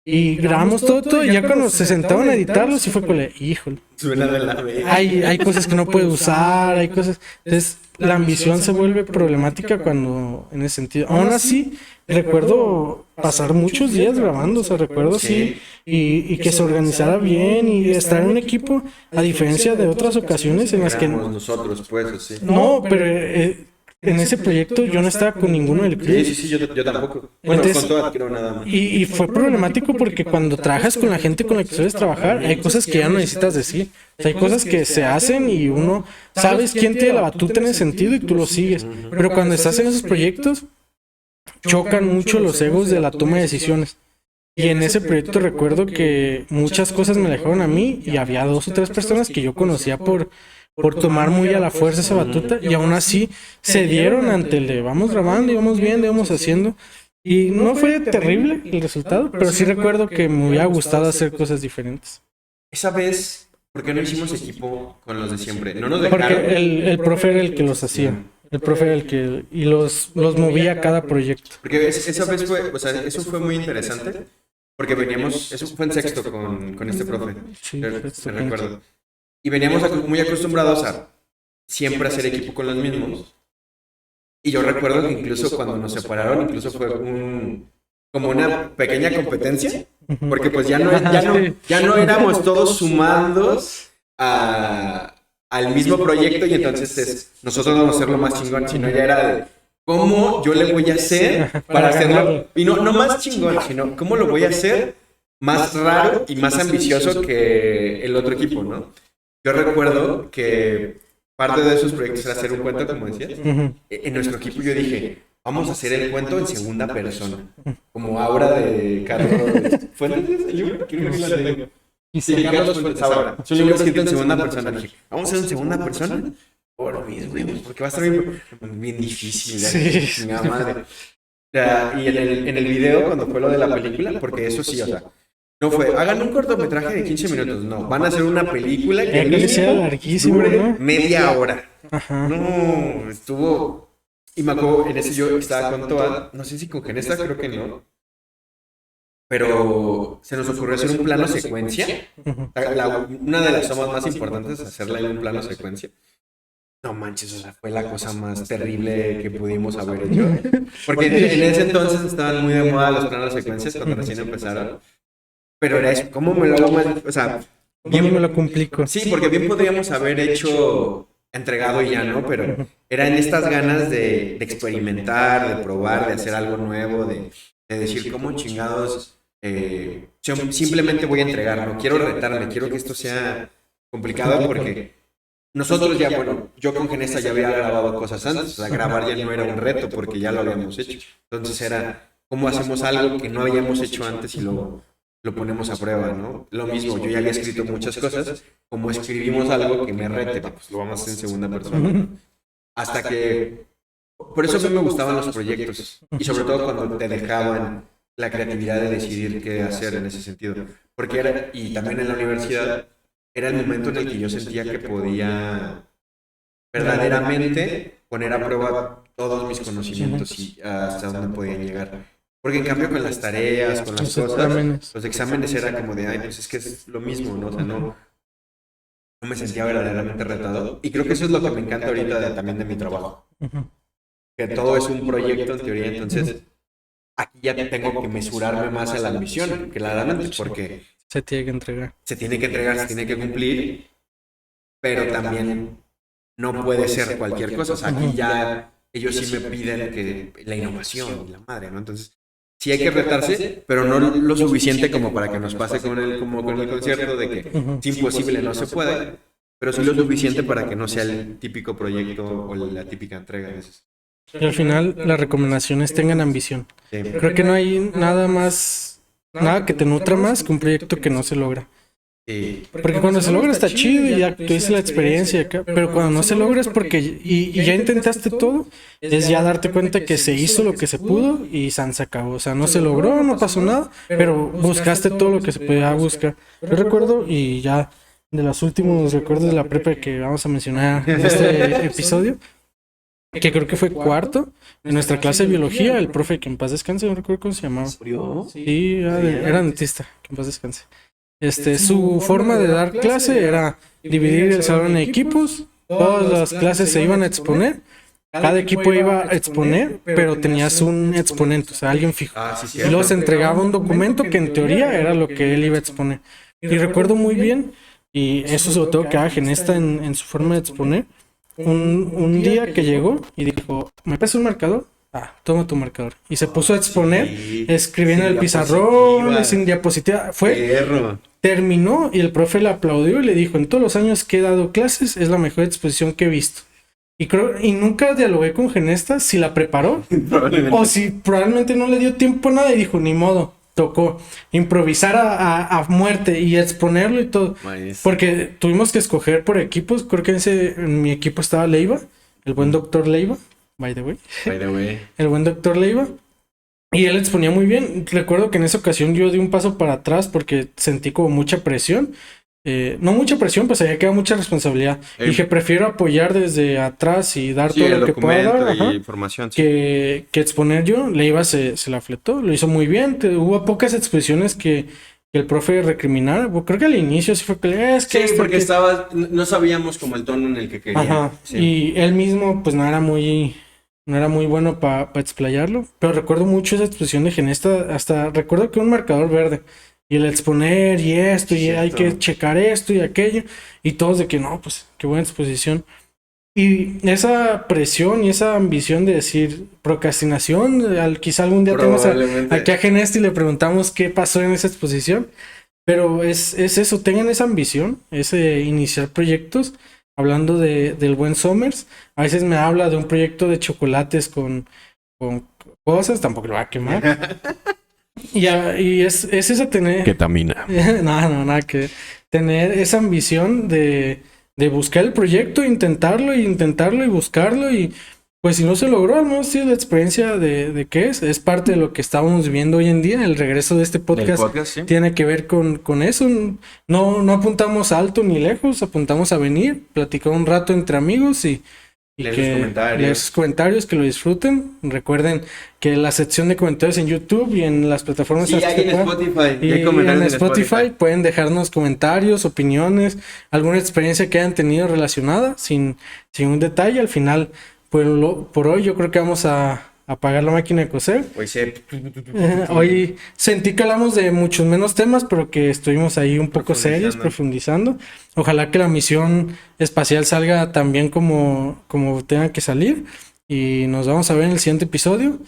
Y grabamos todo, y ya cuando se sentaron a editarlo, sí fue con híjole. Suena de la hay cosas que no puede usar, hay cosas. Entonces, la ambición se vuelve problemática cuando, en ese sentido. Aún así, recuerdo pasar muchos días grabando, o sea, recuerdo sí, y que se organizara bien y estar en un equipo, a diferencia de otras ocasiones en las que. Nosotros, pues, sí. No, pero. En ese proyecto yo no estaba con ninguno del club. Sí, yo tampoco. Bueno, entonces, con toda creo nada más. Y fue problemático porque cuando trabajas con la gente con la que sueles trabajar, hay cosas que ya no necesitas decir. O sea, hay cosas que se hacen y uno sabes quién tiene la batuta en ese sentido y tú lo sigues. Pero cuando estás en esos proyectos, chocan mucho los egos de la toma de decisiones. Y en ese proyecto recuerdo que muchas cosas me dejaron a mí y había 2 o 3 personas que yo conocía por tomar muy a la fuerza esa batuta y aún así se dieron ante el de vamos grabando y vamos viendo y vamos haciendo y no fue terrible el resultado, pero sí recuerdo que me hubiera gustado hacer cosas diferentes. Esa vez, ¿por qué no hicimos equipo con los de siempre? No nos dejaron. Porque el profe era el que los hacía. El profe era el que y los movía a cada proyecto. Porque esa vez fue, o sea, eso fue muy interesante. Porque veníamos, eso fue en sexto con este profe. Sí, te recuerdo. Y veníamos muy acostumbrados a siempre hacer equipo con los mismos. Y yo recuerdo que incluso cuando nos separaron, incluso fue como una pequeña competencia. Porque pues ya no éramos todos sumandos al mismo proyecto y entonces nosotros vamos a hacerlo más chingón, sino ya era de cómo yo le voy a hacer para hacerlo. Y no más chingón, sino cómo lo voy a hacer más raro y más ambicioso que el otro equipo, ¿no? Yo recuerdo que parte de esos proyectos era hacer un cuento, como decías. En nuestro equipo yo dije, vamos a hacer el cuento en segunda persona. Como Aura de Carlos Fuentes, el libro. Quiero que lo tenga. Sí, Carlos Fuentes Aura. Es un libro escrito en segunda persona. Dije, vamos a hacer en segunda persona. Por lo mismo, porque va a estar bien difícil. Sí. Mi madre. Y en el video, cuando fue lo de la película, porque eso sí, o sea, no fue, hagan un cortometraje de 15 minutos, no, van a hacer una película que sea larguísimo, ¿no? media hora. Ajá. No, estuvo. Y me acuerdo, en ese yo estaba con Toad, no sé si con Genesta, creo que no. Pero se nos ocurrió hacer un plano secuencia. Una de las tomas más importantes es hacerla en un plano secuencia. No manches, o sea, fue la cosa más terrible que pudimos haber hecho. Porque en ese entonces estaban muy de moda los planos secuencias cuando recién empezaron. Pero era eso, ¿cómo me lo hago más? O sea, bien me lo complico. Sí, porque bien podríamos haber hecho entregado y ya, ¿no? Pero era en estas ganas de experimentar, de probar, de hacer algo nuevo, de decir cómo chingados simplemente voy a entregar, no quiero retarme, quiero que esto sea complicado porque nosotros ya, bueno, yo con Genesta ya había grabado cosas antes, o sea, grabar ya no era un reto porque ya lo habíamos hecho. Entonces era, ¿cómo hacemos algo que no habíamos hecho antes y lo ponemos a prueba, ¿no? Lo mismo, yo ya había escrito muchas cosas, como escribimos algo que me rete, pues lo vamos a hacer en segunda persona. Hasta que, por eso a mí me gustaban los proyectos, y sobre todo cuando te dejaban la creatividad de decidir qué hacer en ese sentido. Porque era, y también en la universidad, era el momento en el que yo sentía que podía verdaderamente poner a prueba todos mis conocimientos y hasta dónde podían llegar. Porque en cambio con las tareas, con las cosas, los exámenes era como de, ay, pues es que es lo mismo, ¿no? O sea, no me sentía verdaderamente retado. Y creo que eso es lo que me encanta ahorita también de mi trabajo. que todo es un proyecto en teoría, entonces aquí ya tengo que mesurarme más a la ambición, claramente, porque Se tiene que entregar. se tiene que entregar, se tiene que cumplir, pero también no puede ser cualquier cosa. O sea, aquí ya ellos sí me piden que la innovación y la madre, ¿no? Entonces, sí hay que retarse, pero no lo suficiente como para que nos pase como con el concierto de que es imposible, no se puede, pero sí lo suficiente para que no sea el típico proyecto o la típica entrega de esos. Y al final, las recomendaciones tengan ambición. Sí. Creo que no hay nada que te nutra más que un proyecto que no se logra. Sí. Porque cuando se logra está chido y ya tuviste la experiencia acá, pero cuando no se logra es porque y ya intentaste todo, es ya darte cuenta que se hizo lo que se pudo y se acabó. O sea, no se logró, no pasó nada, pero buscaste todo lo que se podía buscar. Yo recuerdo, y ya de los últimos recuerdos de la prepa que vamos a mencionar en este episodio, que creo que fue cuarto, en nuestra clase de biología, el profe, que en paz descanse, no recuerdo cómo se llamaba. Sí, era dentista, que en paz descanse. Su forma de dar clase era dividir el salón en equipos, todas las clases se iban a exponer, cada equipo iba a exponer, pero tenías un exponente, o sea, alguien fijo. Y luego se entregaba un documento que en teoría era lo que él iba a exponer. Y recuerdo muy bien, y eso sobre todo que Genesta en su forma de exponer, un día que llegó y dijo, ¿me pasa un marcador? Toma tu marcador. Y se puso a exponer, escribiendo en el pizarrón, sin diapositiva. Terminó y el profe le aplaudió y le dijo, en todos los años que he dado clases, es la mejor exposición que he visto. Y nunca dialogué con Genesta si la preparó o si probablemente no le dio tiempo a nada y dijo, ni modo, tocó improvisar a muerte y exponerlo y todo. Porque tuvimos que escoger por equipos. Creo que en mi equipo estaba Leiva, el buen doctor Leiva, by the way. El buen doctor Leiva. Y él exponía muy bien. Recuerdo que en esa ocasión yo di un paso para atrás porque sentí como mucha presión. No mucha presión, pues había quedado mucha responsabilidad. Dije, prefiero apoyar desde atrás y dar todo lo que pueda dar, información, que exponer yo. Leiva se la fletó, lo hizo muy bien. Hubo pocas exposiciones que el profe recriminara. Creo que al inicio sí fue que porque no sabíamos como el tono en el que quería. Y él mismo pues no era muy bueno para explayarlo. Pero recuerdo mucho esa exposición de Genesta. Hasta recuerdo que un marcador verde y el exponer y esto, y hay que checar esto y aquello, y todos de que no, pues qué buena exposición. Y esa presión y esa ambición de decir procrastinación, quizá algún día tenemos aquí a Genesta y le preguntamos qué pasó en esa exposición, pero es eso, tengan esa ambición, ese iniciar proyectos. Hablando del buen Somers, a veces me habla de un proyecto de chocolates con cosas, tampoco lo va a quemar. Y es esa tener... Ketamina. No, nada que... Tener esa ambición de buscar el proyecto, intentarlo y buscarlo. Y pues si no se logró, al menos sí la experiencia de qué es parte de lo que estábamos viviendo hoy en día. El regreso de este podcast ¿sí? Tiene que ver con eso. No apuntamos alto ni lejos, apuntamos a venir, platicar un rato entre amigos y leer sus comentarios, que lo disfruten. Recuerden que la sección de comentarios en YouTube y en las plataformas en Spotify pueden dejarnos comentarios, opiniones, alguna experiencia que hayan tenido relacionada, sin un detalle. Al final, por hoy yo creo que vamos a apagar la máquina de coser. Hoy sentí que hablamos de muchos menos temas, pero que estuvimos ahí un poco serios, profundizando. Ojalá que la misión espacial salga tan bien como tenga que salir. Y nos vamos a ver en el siguiente episodio,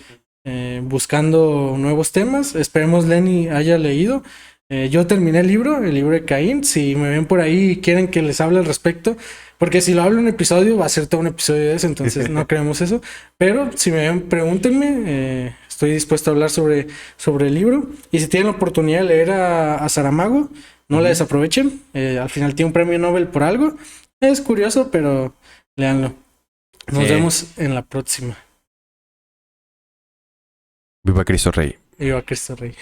buscando nuevos temas. Esperemos Lenny haya leído. Yo terminé el libro de Caín. Si me ven por ahí y quieren que les hable al respecto, porque si lo hablo en un episodio va a ser todo un episodio de eso, entonces no queremos eso. Pero si me ven, pregúntenme. Estoy dispuesto a hablar sobre el libro. Y si tienen la oportunidad de leer a Saramago, no la desaprovechen. Al final tiene un premio Nobel por algo. Es curioso, pero léanlo. Nos vemos en la próxima. Viva Cristo Rey. Viva Cristo Rey.